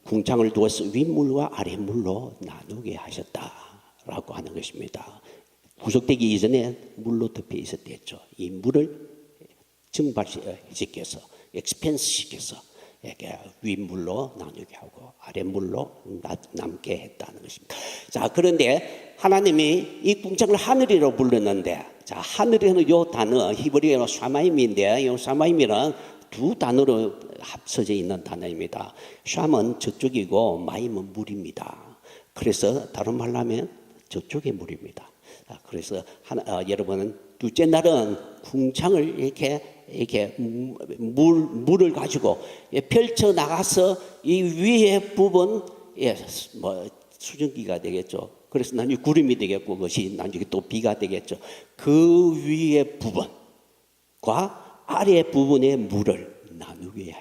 궁창을 두어서 윗물과 아랫물로 나누게 하셨다라고 하는 것입니다. 구속되기 이전에 물로 덮여 있었댔죠. 이 물을 증발시켜서, 엑스펜스 시켜서 이렇게 윗물로 나누게 하고 아랫물로 남게 했다는 것입니다. 자, 그런데 하나님이 이 궁창을 하늘이라고 불렀는데, 자, 하늘에는 요 단어 히브리어로 샤마임인데, 이 샤마임이란 두 단어로 합쳐져 있는 단어입니다. 샴은 저쪽이고 마임은 물입니다. 그래서 다른 말로 하면 저쪽의 물입니다. 그래서 여러분은 둘째 날은 궁창을 이렇게 물을 가지고 펼쳐 나가서 이 위에 부분, 수증기가 되겠죠. 그래서 나중에 구름이 되겠고, 그것이 나중에 또 비가 되겠죠. 그 위에 부분과 아래 부분의 물을 나누게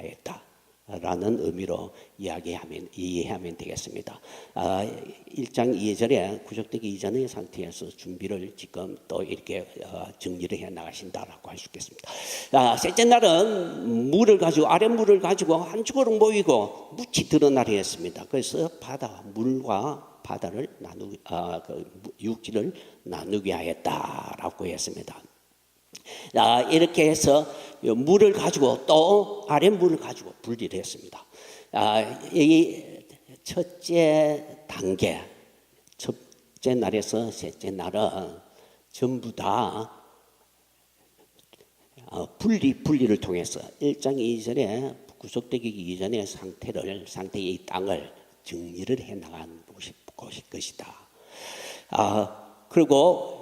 하였다라는 의미로 이해하면 되겠습니다. 1장 2절에 구속되기 이전의 상태에서 준비를 지금 또 이렇게 정리를 해 나가신다라고 할 수 있겠습니다. 셋째 날은 물을 가지고, 아랫물을 가지고 한쪽으로 모이고 묻히 드러나려 했습니다. 그래서 물과 바다를 육지를 나누게 하였다라고 했습니다. 이렇게 해서 물을 가지고 또 아랫물을 가지고 분리를 했습니다. 이 첫째 단계, 첫째 날에서 셋째 날은 전부 다 분리를 통해서 1장 2절에 구속되기 이전의 상태의 이 땅을 정리를 해 나간 것이다. 그리고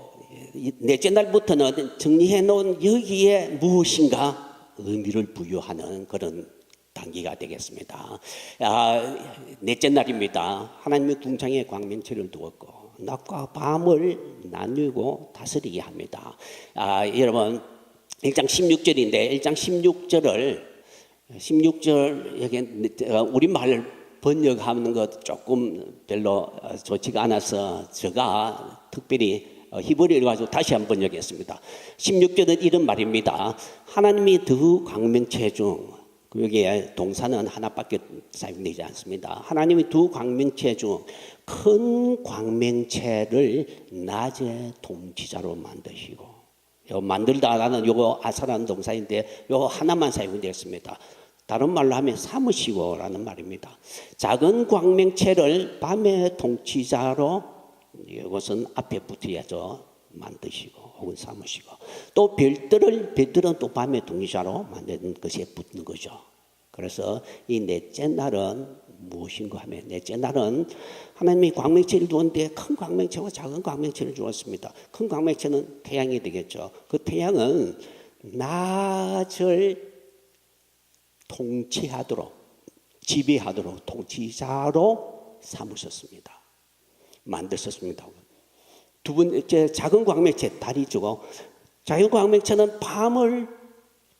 넷째 날부터는 정리해 놓은 여기에 무엇인가 의미를 부여하는 그런 단계가 되겠습니다. 넷째 날입니다. 하나님의 궁창에 광명체를 두었고 낮과 밤을 나누고 다스리게 합니다. 여러분 1장 16절인데 1장 16절 여기 우리말 번역하는 것 조금 별로 좋지가 않아서 제가 특별히 히브리어를 가지고 다시 한번 번역했습니다. 16절은 이런 말입니다. 하나님이 두 광명체 중, 여기에 동사는 하나밖에 사용되지 않습니다. 하나님이 두 광명체 중 큰 광명체를 낮의 통치자로 만드시고, 요 만들다라는 요거 아사라는 동사인데 요 하나만 사용되었습니다. 다른 말로 하면 삼으시고라는 말입니다. 작은 광명체를 밤의 통치자로, 이것은 앞에 붙어야죠, 만드시고 혹은 삼으시고, 또 별들은 또 밤의 통치자로 만드는 것에 붙는 거죠. 그래서 이 넷째 날은 무엇인가 하면, 넷째 날은 하나님이 광명체를 두었는데 큰 광명체와 작은 광명체를 주었습니다. 큰 광명체는 태양이 되겠죠. 그 태양은 낮을 통치하도록, 지배하도록 통치자로 삼으셨습니다. 만드셨습니다. 두 번째 작은 광명체, 달이 주고, 작은 광명체는 밤을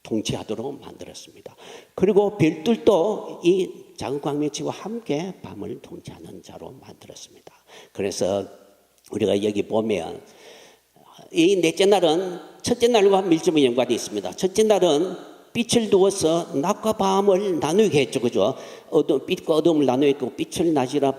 통치하도록 만들었습니다. 그리고 별들도 이 작은 광명체와 함께 밤을 통치하는 자로 만들었습니다. 그래서 우리가 여기 보면 이 넷째 날은 첫째 날과 밀접한 연관이 있습니다. 첫째 날은 빛을 두어서 낮과 밤을 나누게 했죠, 그죠? 빛과 어둠을 나누었고, 빛을 낮이라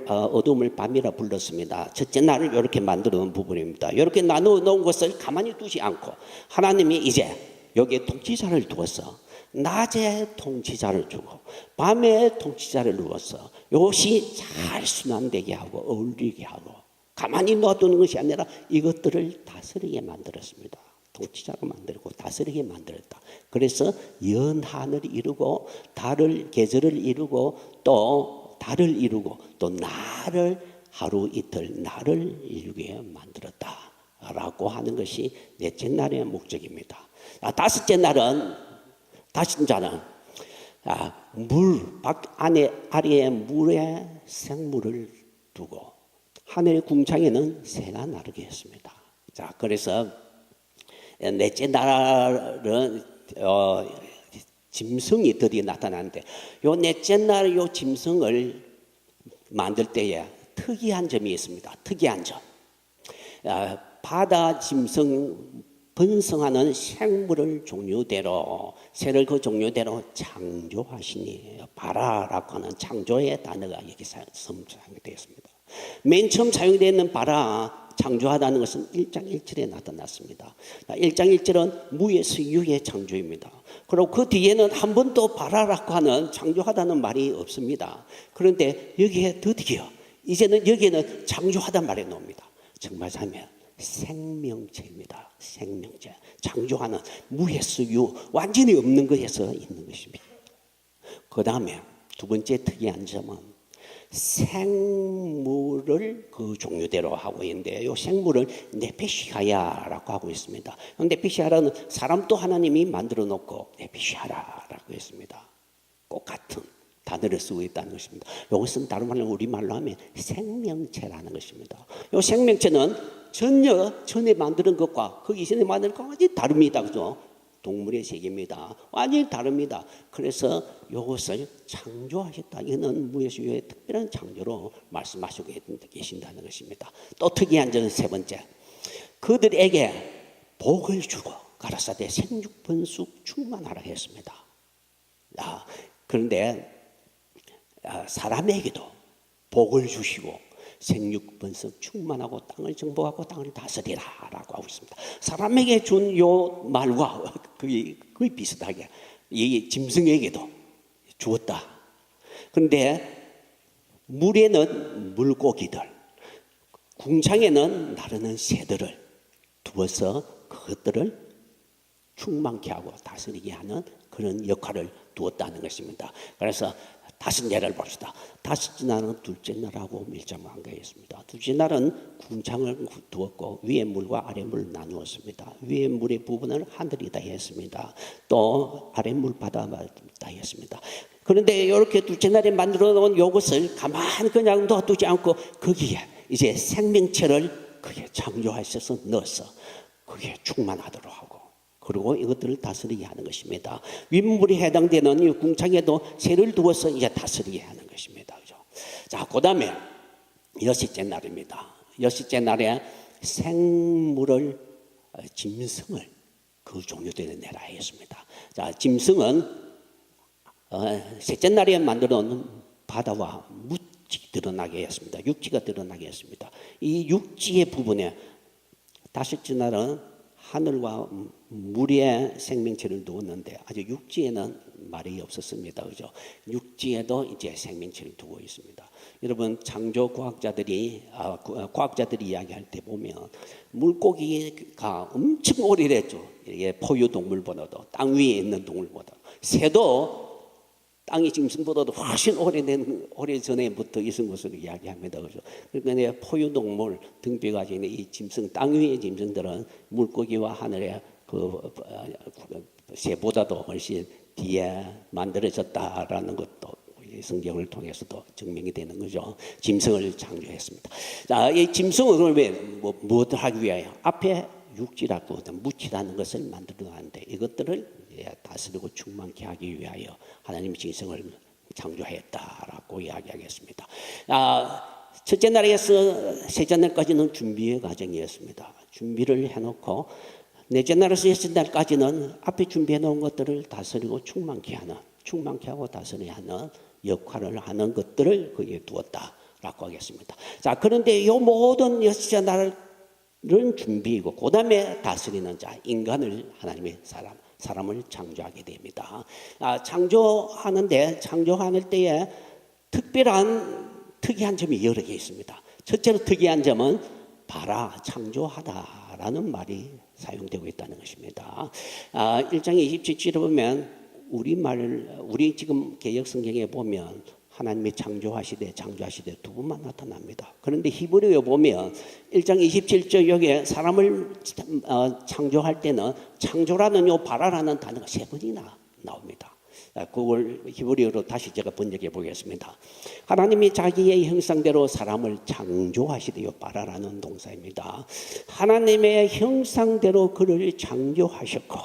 어둠을 밤이라 불렀습니다. 첫째 날을 이렇게 만들어 놓은 부분입니다. 이렇게 나누어 놓은 것을 가만히 두지 않고 하나님이 이제 여기에 통치자를 두어서 낮에 통치자를 주고 밤에 통치자를 두어서 이것이 잘 순환되게 하고 어울리게 하고 가만히 놔두는 것이 아니라 이것들을 다스리게 만들었습니다. 통치자로 만들고 다스리게 만들었다. 그래서 연한을 이루고 달을 계절을 이루고 또 달을 이루고 또 날을 하루 이틀 날을 이루게 만들었다라고 하는 것이 넷째 날의 목적입니다. 다섯째 날은 물, 아래에 물에 생물을 두고 하늘의 궁창에는 새가 나르게 했습니다. 자, 그래서 넷째 날은 짐승이 드디어 나타나는데 요 넷째 날 요 짐승을 만들 때에 특이한 점이 있습니다. 특이한 점. 바다 짐승 번성하는 생물을 종류대로 새를 그 종류대로 창조하시니 바라라고 하는 창조의 단어가 여기 사용되어 있습니다. 맨 처음 사용되어 있는 바라 창조하다는 것은 1장 1절에 나타났습니다. 1장 1절은 무에서 유의 창조입니다. 그리고 그 뒤에는 한 번도 바라라고 하는 창조하다는 말이 없습니다. 그런데 여기에 드디어 이제는 여기에는 창조하다는 말이 나옵니다. 정말 하면 생명체입니다. 생명체. 창조하는 무에서 유, 완전히 없는 것에서 있는 것입니다. 그 다음에 두 번째 특이한 점은 생물을 그 종류대로 하고 있는데 이 생물을 네페시하야라고 하고 있습니다. 네페시하라는 사람도 하나님이 만들어 놓고 네페시하라라고 했습니다. 똑같은 단어를 쓰고 있다는 것입니다. 이것은 다른 말로 우리말로 하면 생명체라는 것입니다. 이 생명체는 전에 만드는 것과 그 이전에 만드는 것과 완전히 다릅니다. 그죠? 동물의 세계입니다. 완전히 다릅니다. 그래서 이것을 창조하셨다. 이는 무에서유의 특별한 창조로 말씀하시고 계신다는 것입니다. 또 특이한 점은 세 번째. 그들에게 복을 주고 가라사대 생육번숙 충만하라 했습니다. 그런데 사람에게도 복을 주시고 생육번석 충만하고 땅을 정복하고 땅을 다스리라라고 하고 있습니다. 사람에게 준 요 말과 거의 비슷하게 이 짐승에게도 주었다. 그런데 물에는 물고기들, 궁창에는 나르는 새들을 두어서 그것들을 충만케 하고 다스리게 하는 그런 역할을 두었다는 것입니다. 그래서 다섯 예를 봅시다. 다섯째 날은 둘째 날하고 밀접한 것이었습니다. 둘째 날은 궁창을 두었고 위에 물과 아래 물 나누었습니다. 위에 물의 부분을 하늘이다 했습니다. 또 아래 물 바다다 했습니다. 그런데 이렇게 둘째 날에 만들어 놓은 이것을 가만히 그냥 놔두지 않고 거기에 이제 생명체를 그게 창조하셔서 넣어서 그게 충만하도록 하고 그리고 이것들을 다스리게 하는 것입니다. 윗물에 해당되는 이 궁창에도 새를 두어서 이제 다스리게 하는 것입니다. 그죠? 자, 그 다음에 여섯째 날입니다. 여섯째 날에 생물을, 짐승을 그 종류대로 내라 했습니다. 자, 짐승은 셋째 날에 만들어 놓은 바다와 묻지 드러나게 했습니다. 육지가 드러나게 했습니다. 이 육지의 부분에 다섯째 날은 하늘과 물에 생명체를 두었는데 아주 육지에는 말이 없었습니다. 그죠? 육지에도 이제 생명체를 두고 있습니다. 여러분 창조 과학자들이 이야기할 때 보면 물고기가 엄청 오래됐죠. 포유 동물보다도 땅 위에 있는 동물보다 새도 땅의 짐승보다도 훨씬 오래전에부터 있은 것으로 이야기합니다. 그죠? 그러니까 포유동물 등뼈 가지고 있는 이 짐승, 땅 위의 짐승들은 물고기와 하늘의 새보다도 훨씬 뒤에 만들어졌다라는 것도 성경을 통해서도 증명이 되는 거죠. 짐승을 창조했습니다. 자, 이 짐승을 왜 무엇을 하기 위하여? 앞에 육지라고 무치라는 것을 만들어 놨는데 이것들을 다스리고 충만케 하기 위하여 하나님이 짐승을 창조했다라고 이야기하겠습니다. 첫째 날에서 셋째 날까지는 준비의 과정이었습니다. 준비를 해놓고 넷째 날에서 여섯째 날까지는 앞에 준비해 놓은 것들을 다스리고 충만케 하고 다스리게 하는 역할을 하는 것들을 거기에 두었다라고 하겠습니다. 자, 그런데 이 모든 여섯째 날은 준비이고 그 다음에 다스리는 자, 인간을 하나님의 사람을 창조하게 됩니다. 창조하는 때에 특이한 점이 여러 개 있습니다. 첫째로 특이한 점은 봐라, 창조하다라는 말이 사용되고 있다는 것입니다. 1장 27절에 보면 우리 지금 개역 성경에 보면 하나님이 창조하시되 두 번만 나타납니다. 그런데 히브리어에 보면 1장 27절 여기에 사람을 창조할 때는 창조라는 요 바라라는 단어가 3번이나 나옵니다. 그걸 히브리어로 다시 제가 번역해 보겠습니다. 하나님이 자기의 형상대로 사람을 창조하시되요 바라라는 동사입니다. 하나님의 형상대로 그를 창조하셨고,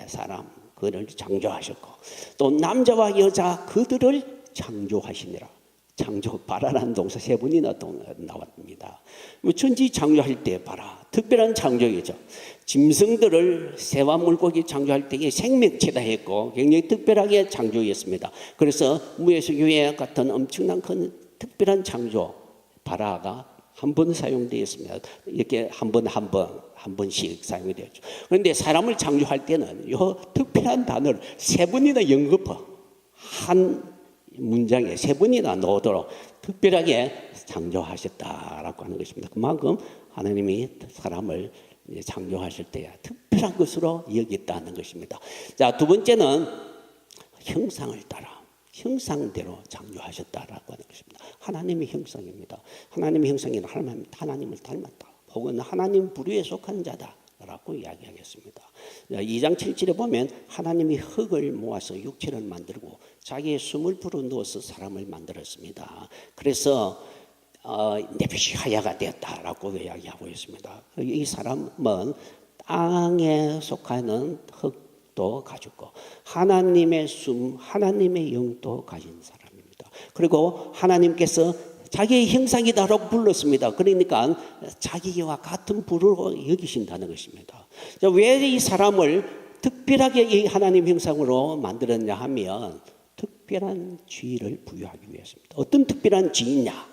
사람 그를 창조하셨고, 또 남자와 여자 그들을 창조하시니라. 창조 바라라는 동사 3번이나 나왔습니다. 천지 창조할 때 바라, 특별한 창조이죠. 짐승들을 새와 물고기 창조할 때에 생명체다 했고 굉장히 특별하게 창조했습니다. 그래서 무에서교회 같은 엄청난 큰 특별한 창조 바라가 한 번 사용되었습니다. 이렇게 한 번씩 사용이 되었죠. 그런데 사람을 창조할 때는 이 특별한 단어를 3번이나 연급해 한 문장에 3번이나 넣도록 특별하게 창조하셨다라고 하는 것입니다. 그만큼 하나님이 사람을 창조하실 때 특별한 것으로 여겼다는 것입니다. 자, 두 번째는 형상을 따라 형상대로 창조하셨다라고 하는 것입니다. 하나님의 형상입니다. 하나님의 형상이란 하나님을 닮았다, 혹은 하나님 부류에 속한 자다라고 이야기하겠습니다. 2장 7절에 보면 하나님이 흙을 모아서 육체를 만들고 자기의 숨을 불어넣어서 사람을 만들었습니다. 그래서 내빛이 하야가 되었다라고 이야기하고 있습니다. 이 사람은 땅에 속하는 흙도 가지고 하나님의 숨, 하나님의 영도 가진 사람입니다. 그리고 하나님께서 자기의 형상이다라고 불렀습니다. 그러니까 자기와 같은 부류로 여기신다는 것입니다. 왜 이 사람을 특별하게 이 하나님 형상으로 만들었냐 하면 특별한 지위를 부여하기 위해서입니다. 어떤 특별한 지위냐?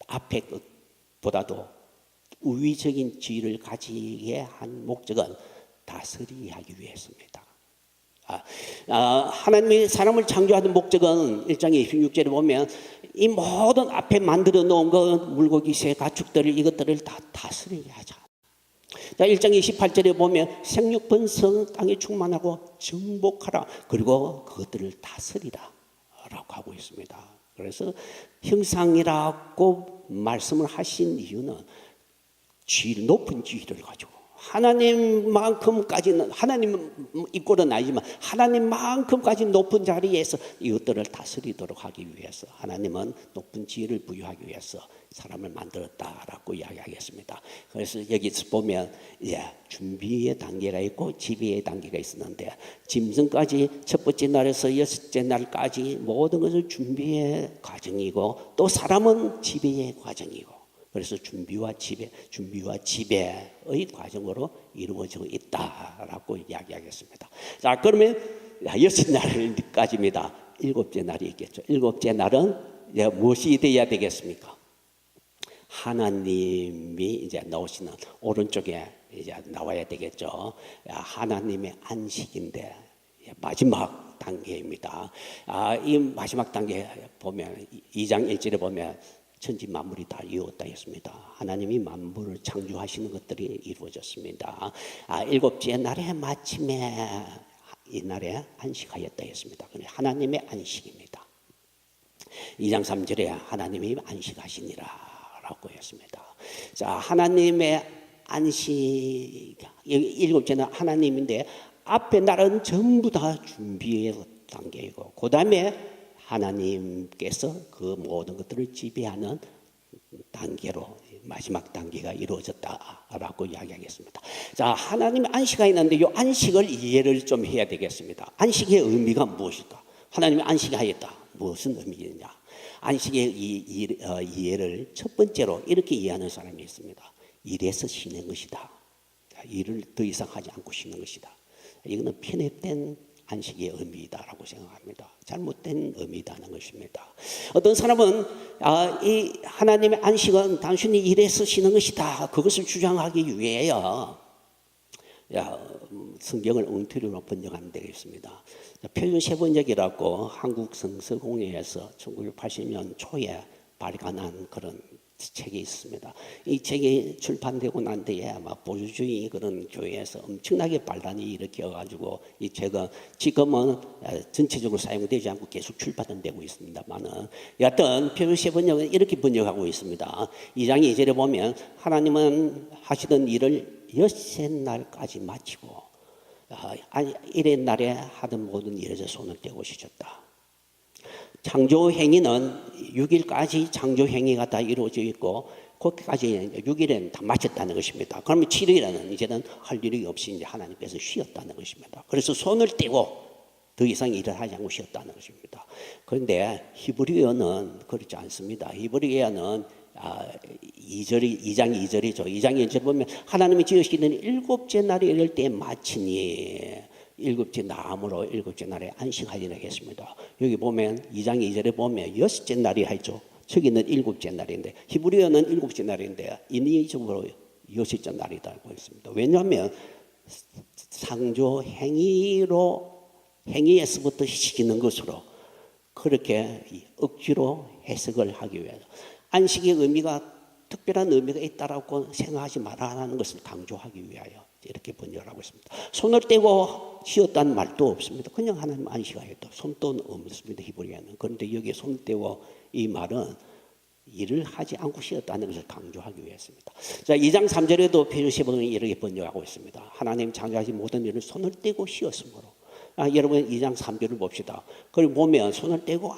앞에 것보다도 우위적인 지위를 가지게 한 목적은 다스리게 하기 위해서입니다. 하나님이 사람을 창조하는 목적은 1장 26절에 보면 이 모든 앞에 만들어 놓은 것, 물고기, 새, 가축들을 이것들을 다 다스리게 하자. 자, 1장 28절에 보면 생육 번성 땅에 충만하고 정복하라, 그리고 그것들을 다스리라 라고 하고 있습니다. 그래서 형상이라고 말씀을 하신 이유는 높은 지위를 가지고 하나님만큼까지는, 하나님 이꼴은 아니지만 하나님만큼까지 높은 자리에서 이것들을 다스리도록 하기 위해서 하나님은 높은 지위를 부여하기 위해서 사람을 만들었다라고 이야기하겠습니다. 그래서 여기서 보면 준비의 단계가 있고 지배의 단계가 있었는데, 짐승까지 첫 번째 날에서 6째 날까지 모든 것을 준비의 과정이고, 또 사람은 지배의 과정이고, 그래서 준비와 지배의 과정으로 이루어지고 있다라고 이야기하겠습니다. 자, 그러면 6날까지입니다. 7째 날이 있겠죠. 7째 날은 무엇이 되어야 되겠습니까? 하나님이 이제 나오시는 오른쪽에 이제 나와야 되겠죠. 하나님의 안식인데 마지막 단계입니다. 이 마지막 단계 보면 2장 1절에 보면 천지 만물이 다 이루었다 했습니다. 하나님이 만물을 창조하시는 것들이 이루어졌습니다. 7째 날에 마침에 이날에 안식하였다 했습니다. 하나님의 안식입니다. 2장 3절에 하나님이 안식하시니라 라고 했습니다. 자, 하나님의 안식, 7째는 하나님인데 앞에 날은 전부 다 준비의 단계이고, 그 다음에 하나님께서 그 모든 것들을 지배하는 단계로 마지막 단계가 이루어졌다라고 이야기하겠습니다. 자, 하나님의 안식이 있는데 이 안식을 이해를 좀 해야 되겠습니다. 안식의 의미가 무엇일까? 하나님이 안식하였다. 무슨 의미냐? 안식의 이해를 첫 번째로 이렇게 이해하는 사람이 있습니다. 일에서 쉬는 것이다. 일을 더 이상 하지 않고 쉬는 것이다. 이거는 편협된 안식의 의미다라고 생각합니다. 잘못된 의미다는 것입니다. 어떤 사람은 이 하나님의 안식은 단순히 일에서 쉬는 것이다, 그것을 주장하기 위하여 성경을 엉터리로 번역하는 데가 있습니다. 표준 세번역이라고 한국 성서공회에서 1980년 초에 발간한 그런 책이 있습니다. 이 책이 출판되고 난 뒤에 아마 보수주의 그런 교회에서 엄청나게 반란이 일으켜가지고 이 책은 지금은 전체적으로 사용되지 않고 계속 출판은 되고 있습니다만은 여하튼 표준시 번역은 이렇게 번역하고 있습니다. 2장 2절에 보면 하나님은 하시던 일을 엿새 날까지 마치고 일의 날에 하던 모든 일에서 손을 떼고 쉬셨다. 창조 행위는 6일까지 창조 행위가 다 이루어져 있고 거기까지 6일에는 다 마쳤다는 것입니다. 그러면 7일에는 이제는 할 일이 없이 이제 하나님께서 쉬었다는 것입니다. 그래서 손을 떼고 더 이상 일을 하지 않고 쉬었다는 것입니다. 그런데 히브리어는 그렇지 않습니다. 히브리어는 2장 2절이죠. 2장 2절 보면 하나님이 지으시는 일곱째 날에 이를 때 마치니 일곱째 나무로 일곱째 날에 안식하리라 했습니다. 여기 보면 2장 2절에 보면 여섯째 날이 하죠. 저기는 일곱째 날인데 히브리어는 일곱째 날인데 인위적으로 여섯째 날이라고 했습니다. 왜냐하면 창조 행위에서부터 시키는 것으로 그렇게 억지로 해석을 하기 위해서 안식의 의미가 특별한 의미가 있다라고 생각하지 말아라는 것을 강조하기 위하여 이렇게 번역을 하고 있습니다. 손을 떼고 쉬었다는 말도 없습니다. 그냥 하나님 안식하였다. 손도 없습니다. 히브리어는. 그런데 여기 손을 떼고 이 말은 일을 하지 않고 쉬었다는 것을 강조하기 위해서입니다. 자, 2장 3절에도 표준시번역은 이렇게 번역하고 있습니다. 하나님 창조하신 모든 일을 손을 떼고 쉬었으므로. 여러분 2장 3절을 봅시다. 그걸 보면 손을 떼고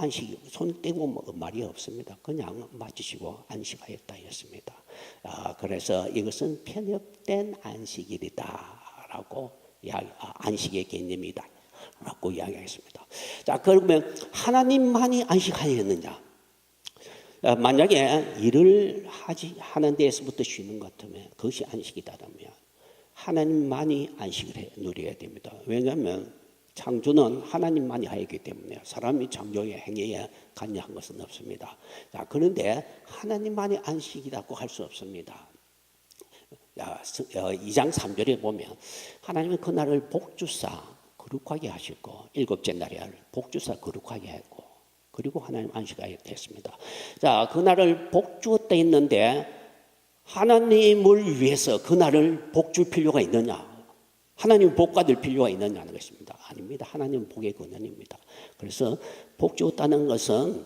손을 떼고 뭐 말이 없습니다. 그냥 마치시고 안식하였다 했습니다. 그래서 이것은 편협된 안식일이다라고 안식의 개념이다 라고 이야기했습니다. 자, 그러면 하나님만이 안식하였느냐? 만약에 일을 하는 데에서부터 쉬는 것 같으면 그것이 안식이다라면 하나님만이 안식을 누려야 됩니다. 왜냐하면 창조는 하나님만이 하였기 때문에 사람이 창조의 행위에 관여한 것은 없습니다. 자, 그런데 하나님만이 안식이라고 할 수 없습니다. 2장 3절에 보면 하나님은 그날을 복주사 거룩하게 하시고 일곱째 날에 복주사 거룩하게 했고 그리고 하나님 안식하였다 했습니다. 자, 그날을 복주었다 했는데 하나님을 위해서 그날을 복줄 필요가 있느냐? 하나님 복 받을 필요가 있느냐는 것입니다. 아닙니다. 하나님은 복의 근원입니다. 그래서 복 주었다는 것은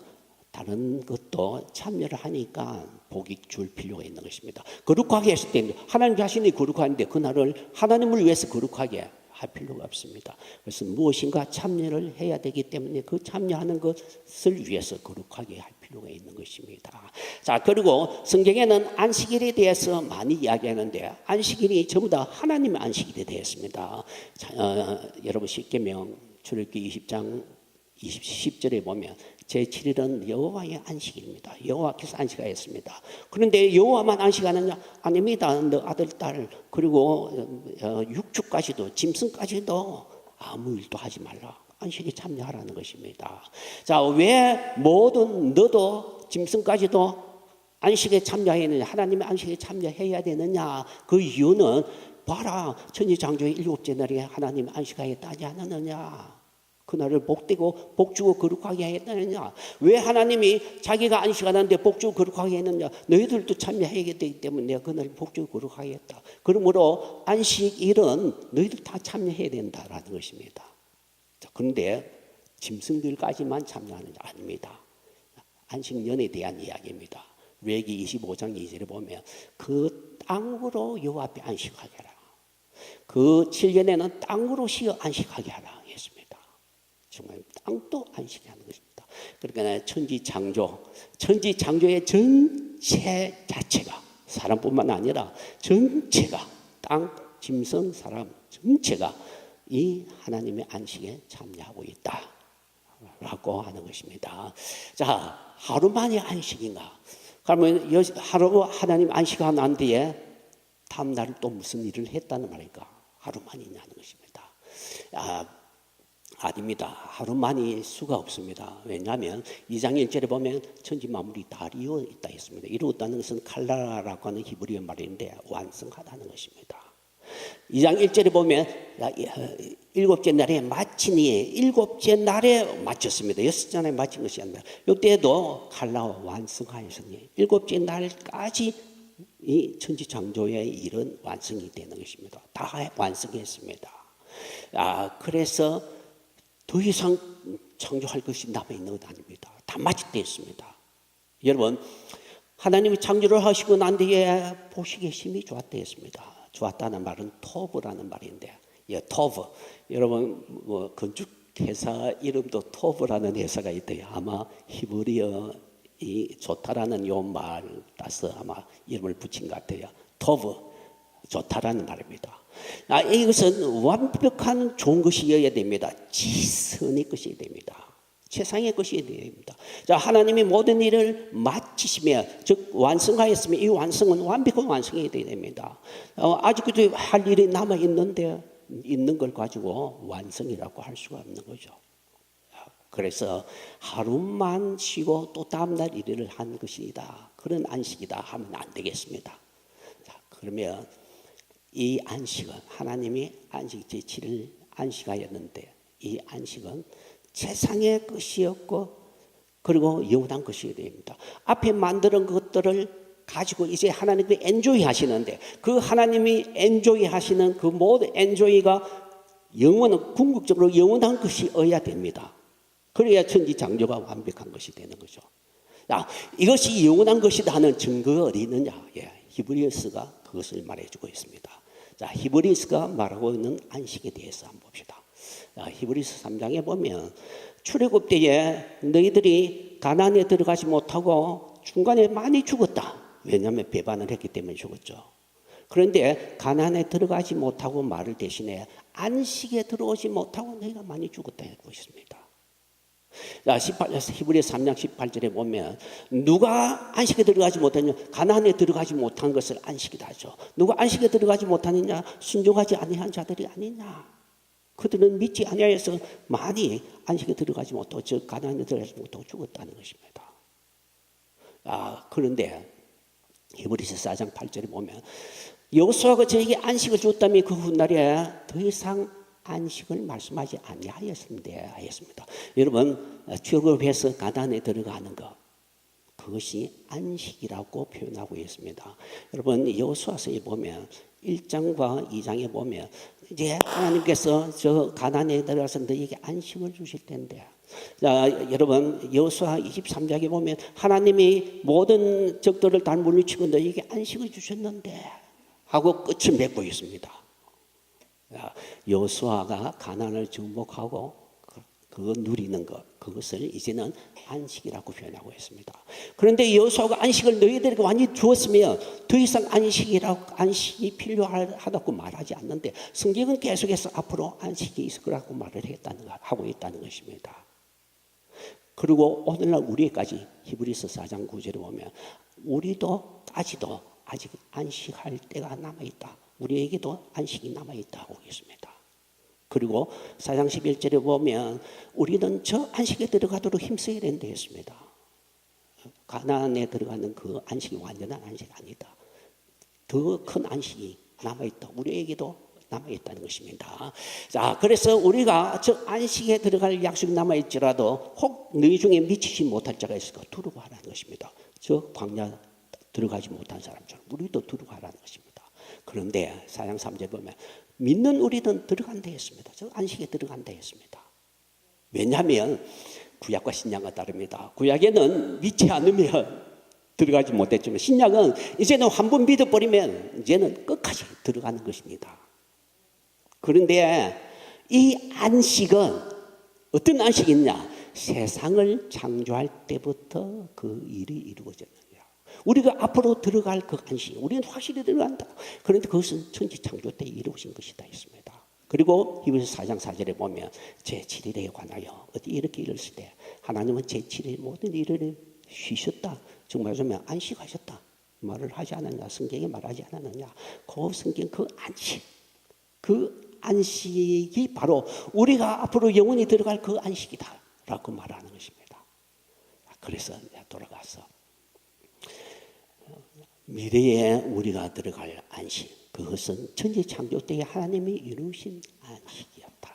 다른 것도 참여를 하니까 복이 줄 필요가 있는 것입니다. 거룩하게 했을 때 하나님 자신이 거룩한데 그날을 하나님을 위해서 거룩하게 할 필요가 없습니다. 그래서 무엇인가 참여를 해야 되기 때문에 그 참여하는 것을 위해서 거룩하게 할 필요가 있는 것입니다. 자, 그리고 성경에는 안식일에 대해서 많이 이야기하는데 안식일이 전부 다 하나님의 안식일이 되었습니다. 여러분 십계명 출애굽기 20장 10절에 보면 제7일은 여호와의 안식일입니다. 여호와께서 안식하였습니다. 그런데 여호와만 안식하느냐? 아닙니다. 너 아들, 딸 그리고 육축까지도 짐승까지도 아무 일도 하지 말라. 안식에 참여하라는 것입니다. 자, 왜 모든 너도 짐승까지도 안식에 참여해야 되느냐? 하나님의 안식에 참여해야 되느냐? 그 이유는 봐라. 천지창조의 일곱째 날에 하나님 안식하였다 하지 않았느냐? 그날을 복되고 복주고 거룩하게 했느냐? 왜 하나님이 자기가 안식하는데 복주고 거룩하게 했느냐? 너희들도 참여해야 되기 때문에 내가 그날 복주고 거룩하게 했다. 그러므로 안식일은 너희들 다 참여해야 된다라는 것입니다. 그런데 짐승들까지만 참여하는 게 아닙니다. 안식년에 대한 이야기입니다. 레위기 25장 2절에 보면 그 땅으로 여호와 앞에 안식하게 하라. 그 7년에는 땅으로 쉬어 안식하게 하라 했습니다. 정말 땅도 안식이 하는 것입니다. 그러니까 천지창조의 전체 자체가 사람뿐만 아니라 전체가 땅, 짐승, 사람 전체가 이 하나님의 안식에 참여하고 있다라고 하는 것입니다. 자, 하루만이 안식인가? 그러면 하루 하나님 안식하고 난 뒤에 다음 날 또 무슨 일을 했다는 말일까? 하루만이냐는 것입니다. 아닙니다. 하루만일 수가 없습니다. 왜냐하면 2장 1절에 보면 천지 만물이 다 이루어 있다 했습니다. 이루었다는 것은 칼라라고 하는 히브리어 말인데 완성하다는 것입니다. 2장 1절에 보면 일곱째 날에 마치니 일곱째 날에 마쳤습니다. 여섯째 날에 마친 것이 아니라 이때도 갈라와 완성하였으니 일곱째 날까지 이 천지창조의 일은 완성이 되는 것입니다. 다 완성했습니다. 그래서 더 이상 창조할 것이 남아있는 것 아닙니다. 다 마쳤습니다. 여러분, 하나님이 창조를 하시고 난 뒤에 보시기에 심히 좋았다 했습니다. 좋았다는 말은 토브라는 말인데, 토브. 여러분, 건축 회사 이름도 토브라는 회사가 있대요. 아마 히브리어 이 좋다라는 요 말 따서 아마 이름을 붙인 것 같아요. 토브, 좋다라는 말입니다. 이것은 완벽한 좋은 것이어야 됩니다. 지선의 것이 됩니다. 최상의 것이 됩니다. 자, 하나님이 모든 일을 마치시며, 즉 완성하였으면 이 완성은 완벽한 완성이 되어야 됩니다. 아직도 할 일이 남아 있는데 있는 걸 가지고 완성이라고 할 수가 없는 거죠. 그래서 하루만 쉬고 또 다음날 일을 한 것이다, 그런 안식이다 하면 안 되겠습니다. 자, 그러면 이 안식은 하나님이 안식 제7일 안식하였는데 이 안식은 세상의 것이었고 그리고 영원한 것이어야 됩니다. 앞에 만드는 것들을 가지고 이제 하나님이 엔조이 하시는데 그 하나님이 엔조이 하시는 그 모든 엔조이가 영원한 궁극적으로 영원한 것이어야 됩니다. 그래야 천지창조가 완벽한 것이 되는 거죠. 이것이 영원한 것이다 하는 증거가 어디 있느냐? 히브리서가 그것을 말해주고 있습니다. 자, 히브리서가 말하고 있는 안식에 대해서 한번 봅시다. 히브리서 3장에 보면 출애굽 때에 너희들이 가나안에 들어가지 못하고 중간에 많이 죽었다. 왜냐하면 배반을 했기 때문에 죽었죠. 그런데 가나안에 들어가지 못하고 말을 대신에 안식에 들어오지 못하고 너희가 많이 죽었다 했고 있습니다. 히브리서 3장 18절에 보면 누가 안식에 들어가지 못하느냐? 가나안에 들어가지 못한 것을 안식이다 하죠. 누가 안식에 들어가지 못하느냐? 순종하지 아니한 자들이 아니냐? 그들은 믿지 아니하여서 많이 안식에 들어가지 못하고 즉 가나안에 들어가지 못하고 죽었다는 것입니다. 그런데 히브리서 4장 8절에 보면 여호수아가 저에게 안식을 주었다며 그 훗날에 더 이상 안식을 말씀하지 아니하였습니다. 여러분, 출애굽해서 가나안에 들어가는 것, 그것이 안식이라고 표현하고 있습니다. 여러분, 여호수아서에 보면 1장과 2장에 보면 이제 하나님께서 저 가나안에 들어가서 너에게 안식을 주실 텐데, 자, 여러분, 여호수아 23장에 보면 하나님이 모든 적들을 다 물리치고 너에게 안식을 주셨는데 하고 끝을 맺고 있습니다. 여호수아가 가나안을 정복하고 그거 누리는 것, 그것을 이제는 안식이라고 표현하고 있습니다. 그런데 여호수아가 안식을 너희들에게 많이 주었으면 더 이상 안식이 필요하다고 말하지 않는데 성경은 계속해서 앞으로 안식이 있을 거라고 말을 하고 있다는 것입니다. 그리고 오늘날 우리에까지 히브리서 4장 9절에 보면 우리도까지도 아직 안식할 때가 남아있다. 우리에게도 안식이 남아있다고 있습니다. 그리고 4장 11절에 보면 우리는 저 안식에 들어가도록 힘써야 된다 했습니다. 가나안에 들어가는 그 안식이 완전한 안식이 아니다. 더 큰 안식이 남아있다. 우리에게도 남아있다는 것입니다. 자, 그래서 우리가 저 안식에 들어갈 약속이 남아있지라도 혹 너희 중에 미치지 못할 자가 있을까 두려워하라는 것입니다. 저 광야 들어가지 못한 사람처럼 우리도 두려워하라는 것입니다. 그런데 4장 3절에 보면 믿는 우리는 들어간다 했습니다. 저 안식에 들어간다 했습니다. 왜냐하면 구약과 신약과 다릅니다. 구약에는 믿지 않으면 들어가지 못했지만 신약은 이제는 한 번 믿어버리면 이제는 끝까지 들어가는 것입니다. 그런데 이 안식은 어떤 안식이냐? 세상을 창조할 때부터 그 일이 이루어졌는 거예요. 우리가 앞으로 들어갈 그 안식, 우리는 확실히 들어간다. 그런데 그것은 천지 창조 때 이루어진 것이다 했습니다. 그리고 히브리서 4장 4절에 보면 제7일에 관하여 어디 이렇게 이랬을 때 하나님은 제7일 모든 일을 쉬셨다. 정말 말하자면 안식하셨다. 말을 하지 않았냐? 성경에 말하지 않았느냐? 그 성경 그 안식, 그 안식이 바로 우리가 앞으로 영원히 들어갈 그 안식이다 라고 말하는 것입니다. 그래서 돌아가서 미래에 우리가 들어갈 안식, 그것은 천지 창조 때에 하나님이 이루신 안식이었다.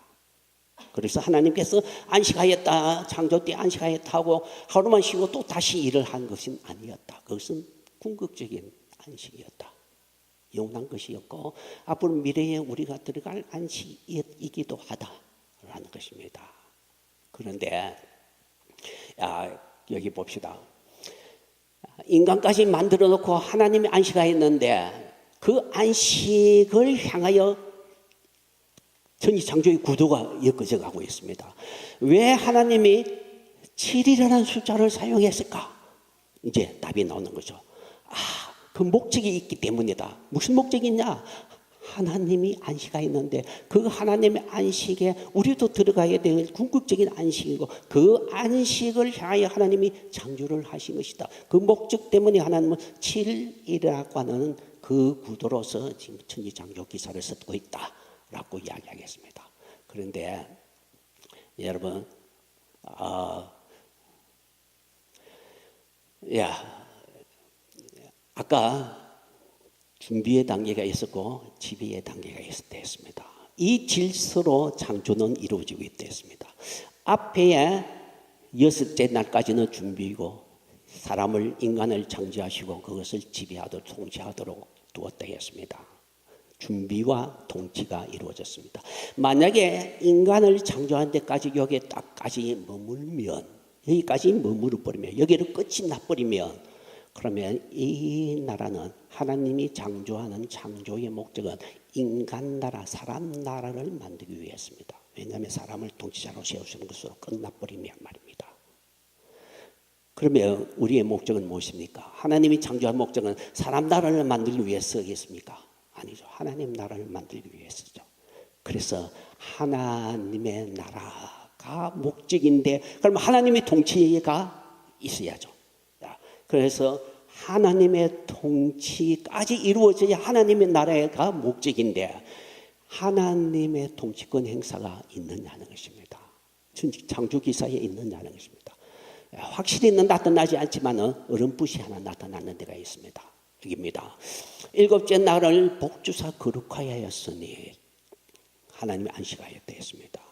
그래서 하나님께서 안식하였다, 창조 때 안식하였다 하고 하루만 쉬고 또 다시 일을 한 것은 아니었다. 그것은 궁극적인 안식이었다. 영원한 것이었고 앞으로 미래에 우리가 들어갈 안식이기도 하다라는 것입니다. 그런데 여기 봅시다. 인간까지 만들어 놓고 하나님이 안식하였는데 그 안식을 향하여 천지창조의 구도가 엮어져 가고 있습니다. 왜 하나님이 7이라는 숫자를 사용했을까? 이제 답이 나오는 거죠. 그 목적이 있기 때문이다. 무슨 목적이 있냐? 하나님이 안식하였는데 그 하나님의 안식에 우리도 들어가야 될 궁극적인 안식이고 그 안식을 향하여 하나님이 창조를 하신 것이다. 그 목적 때문에 하나님은 7이라고 하는 그 구도로서 지금 천지창조 기사를 쓰고 있다라고 이야기하겠습니다. 그런데 여러분, 아까 준비의 단계가 있었고 지배의 단계가 있었습니다. 이 질서로 창조는 이루어지고 있습니다. 앞에 6째 날까지는 준비이고 사람을 인간을 창조하시고 그것을 지배하도록 통치하도록 두었다 했습니다. 준비와 통치가 이루어졌습니다. 만약에 인간을 창조한 데까지 여기에 딱까지 머물면 여기까지 머무르 버리면 여기를 끝이 나버리면 그러면 이 나라는 하나님이 창조하는 창조의 목적은 인간 나라, 사람 나라를 만들기 위해서입니다. 왜냐하면 사람을 통치자로 세우시는 것으로 끝나버리면 말입니다. 그러면 우리의 목적은 무엇입니까? 하나님이 창조한 목적은 사람 나라를 만들기 위해서겠습니까? 아니죠. 하나님 나라를 만들기 위해서죠. 그래서 하나님의 나라가 목적인데 그럼 하나님의 통치가 있어야죠. 그래서 하나님의 통치까지 이루어져야 하나님의 나라가 목적인데 하나님의 통치권 행사가 있느냐는 것입니다. 창조기사에 있느냐는 것입니다. 확실히 나타나지 않지만 어렴풋이 하나 나타나는 데가 있습니다. 여기입니다. 7째 날을 복주사 거룩하여 하였으니 하나님이 안식하였다 했습니다.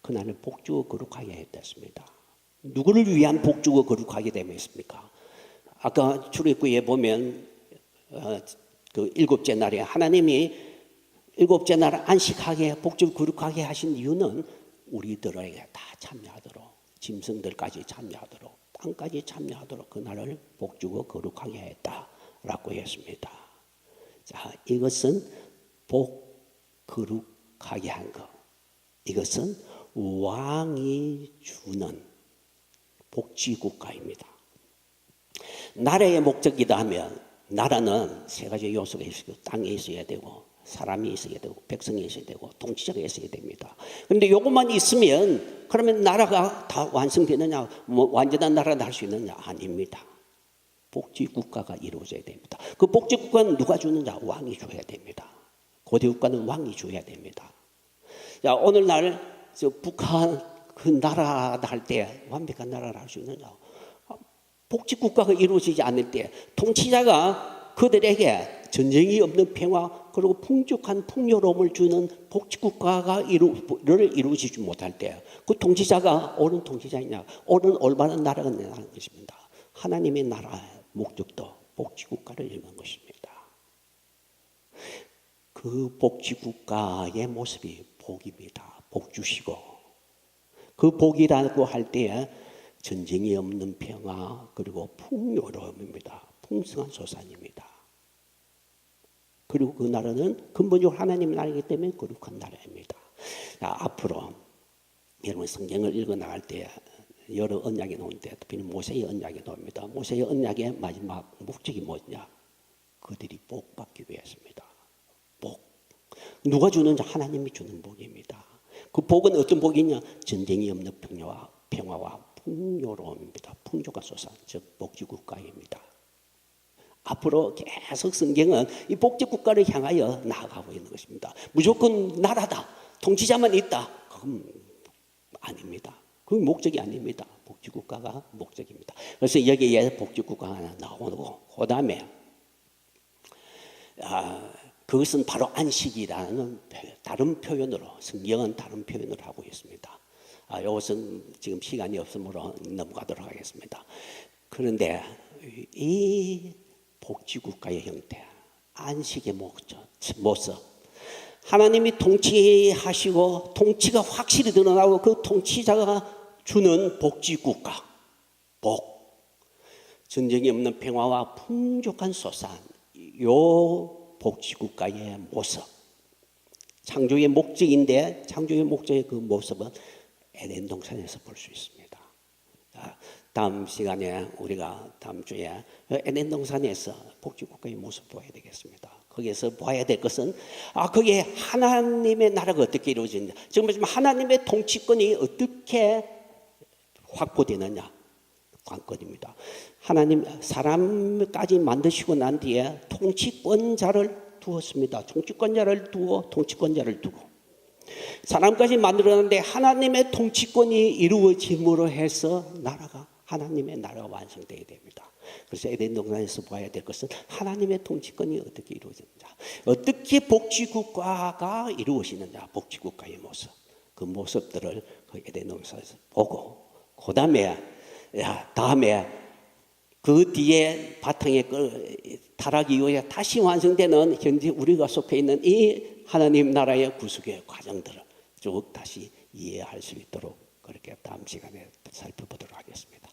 그날을 복주고 거룩하게 했습니다. 누구를 위한 복주고 거룩하게 되었습니까? 아까 출애굽기에 보면 그 7째 날에 하나님이 7째 날 안식하게 복주고 거룩하게 하신 이유는 우리들에게 다 참여하도록 짐승들까지 참여하도록 땅까지 참여하도록 그날을 복주고 거룩하게 했다라고 했습니다. 자, 이것은 거룩하게 한 것. 이것은 왕이 주는 복지국가입니다. 나라의 목적이다 하면 나라는 세 가지 요소가 있어요. 땅에 있어야 되고 사람이 있어야 되고 백성이 있어야 되고 통치자가 있어야 됩니다. 그런데 이것만 있으면 그러면 나라가 다 완성되느냐, 완전한 나라를 할 수 있느냐? 아닙니다. 복지국가가 이루어져야 됩니다. 그 복지국가는 누가 주느냐? 왕이 줘야 됩니다. 고대국가는 왕이 줘야 됩니다. 자, 오늘날 북한 그 나라 할 때 완벽한 나라를 할 수 있느냐? 복지국가가 이루어지지 않을 때 통치자가 그들에게 전쟁이 없는 평화 그리고 풍족한 풍요로움을 주는 복지국가가 이루어지지 못할 때 그 통치자가 옳은 통치자이냐 옳은 올바른 나라가 되는 것입니다. 하나님의 나라의 목적도 복지국가를 이루는 것입니다. 그 복지국가의 모습이 복입니다. 복 주시고 그 복이라고 할 때에 전쟁이 없는 평화 그리고 풍요로움입니다. 풍성한 소산입니다. 그리고 그 나라는 근본적으로 하나님의 나라이기 때문에 거룩한 나라입니다. 자, 앞으로 여러분 성경을 읽어 나갈 때 여러 언약이 나오는데 특히 모세의 언약이 나옵니다. 모세의 언약의 마지막 목적이 뭐냐? 그들이 복 받기 위해서입니다. 복. 누가 주는지 하나님이 주는 복입니다. 그 복은 어떤 복이냐? 전쟁이 없는 평화와 풍요로움입니다. 풍족한 소산, 즉 복지국가입니다. 앞으로 계속 성경은 이 복지국가를 향하여 나아가고 있는 것입니다. 무조건 나라다, 통치자만 있다, 그건 아닙니다. 그건 목적이 아닙니다. 복지국가가 목적입니다. 그래서 여기에 복지국가가 하나 나오고 그 다음에 그것은 바로 안식이라는 다른 표현으로, 성경은 다른 표현을 하고 있습니다. 이것은 지금 시간이 없으므로 넘어가도록 하겠습니다. 그런데 이 복지국가의 형태, 안식의 모습, 하나님이 통치하시고 통치가 확실히 드러나고 그 통치자가 주는 복지국가, 전쟁이 없는 평화와 풍족한 소산, 요 복지국가의 모습, 창조의 목적인데 창조의 목적의 그 모습은 에덴 동산에서 볼 수 있습니다. 다음 시간에 우리가 다음 주에 에덴 동산에서 복지국가의 모습 보아야 되겠습니다. 거기에서 봐야 될 것은 거기에 하나님의 나라가 어떻게 이루어지느냐, 지금 하나님의 통치권이 어떻게 확보되느냐 관건입니다. 하나님 사람까지 만드시고 난 뒤에 통치권자를 두었습니다. 통치권자를 두고 사람까지 만들었는데 하나님의 통치권이 이루어짐으로 해서 하나님의 나라가 완성되어야 됩니다. 그래서 에덴 동산에서 봐야 될 것은 하나님의 통치권이 어떻게 이루어지느냐, 어떻게 복지국가가 이루어지느냐, 복지국가의 모습, 그 모습들을 그 에덴 동산에서 보고 그 다음에 그 뒤에 바탕에 타락 이후에 다시 완성되는 현재 우리가 속해 있는 이 하나님 나라의 구속의 과정들을 쭉 다시 이해할 수 있도록 그렇게 다음 시간에 살펴보도록 하겠습니다.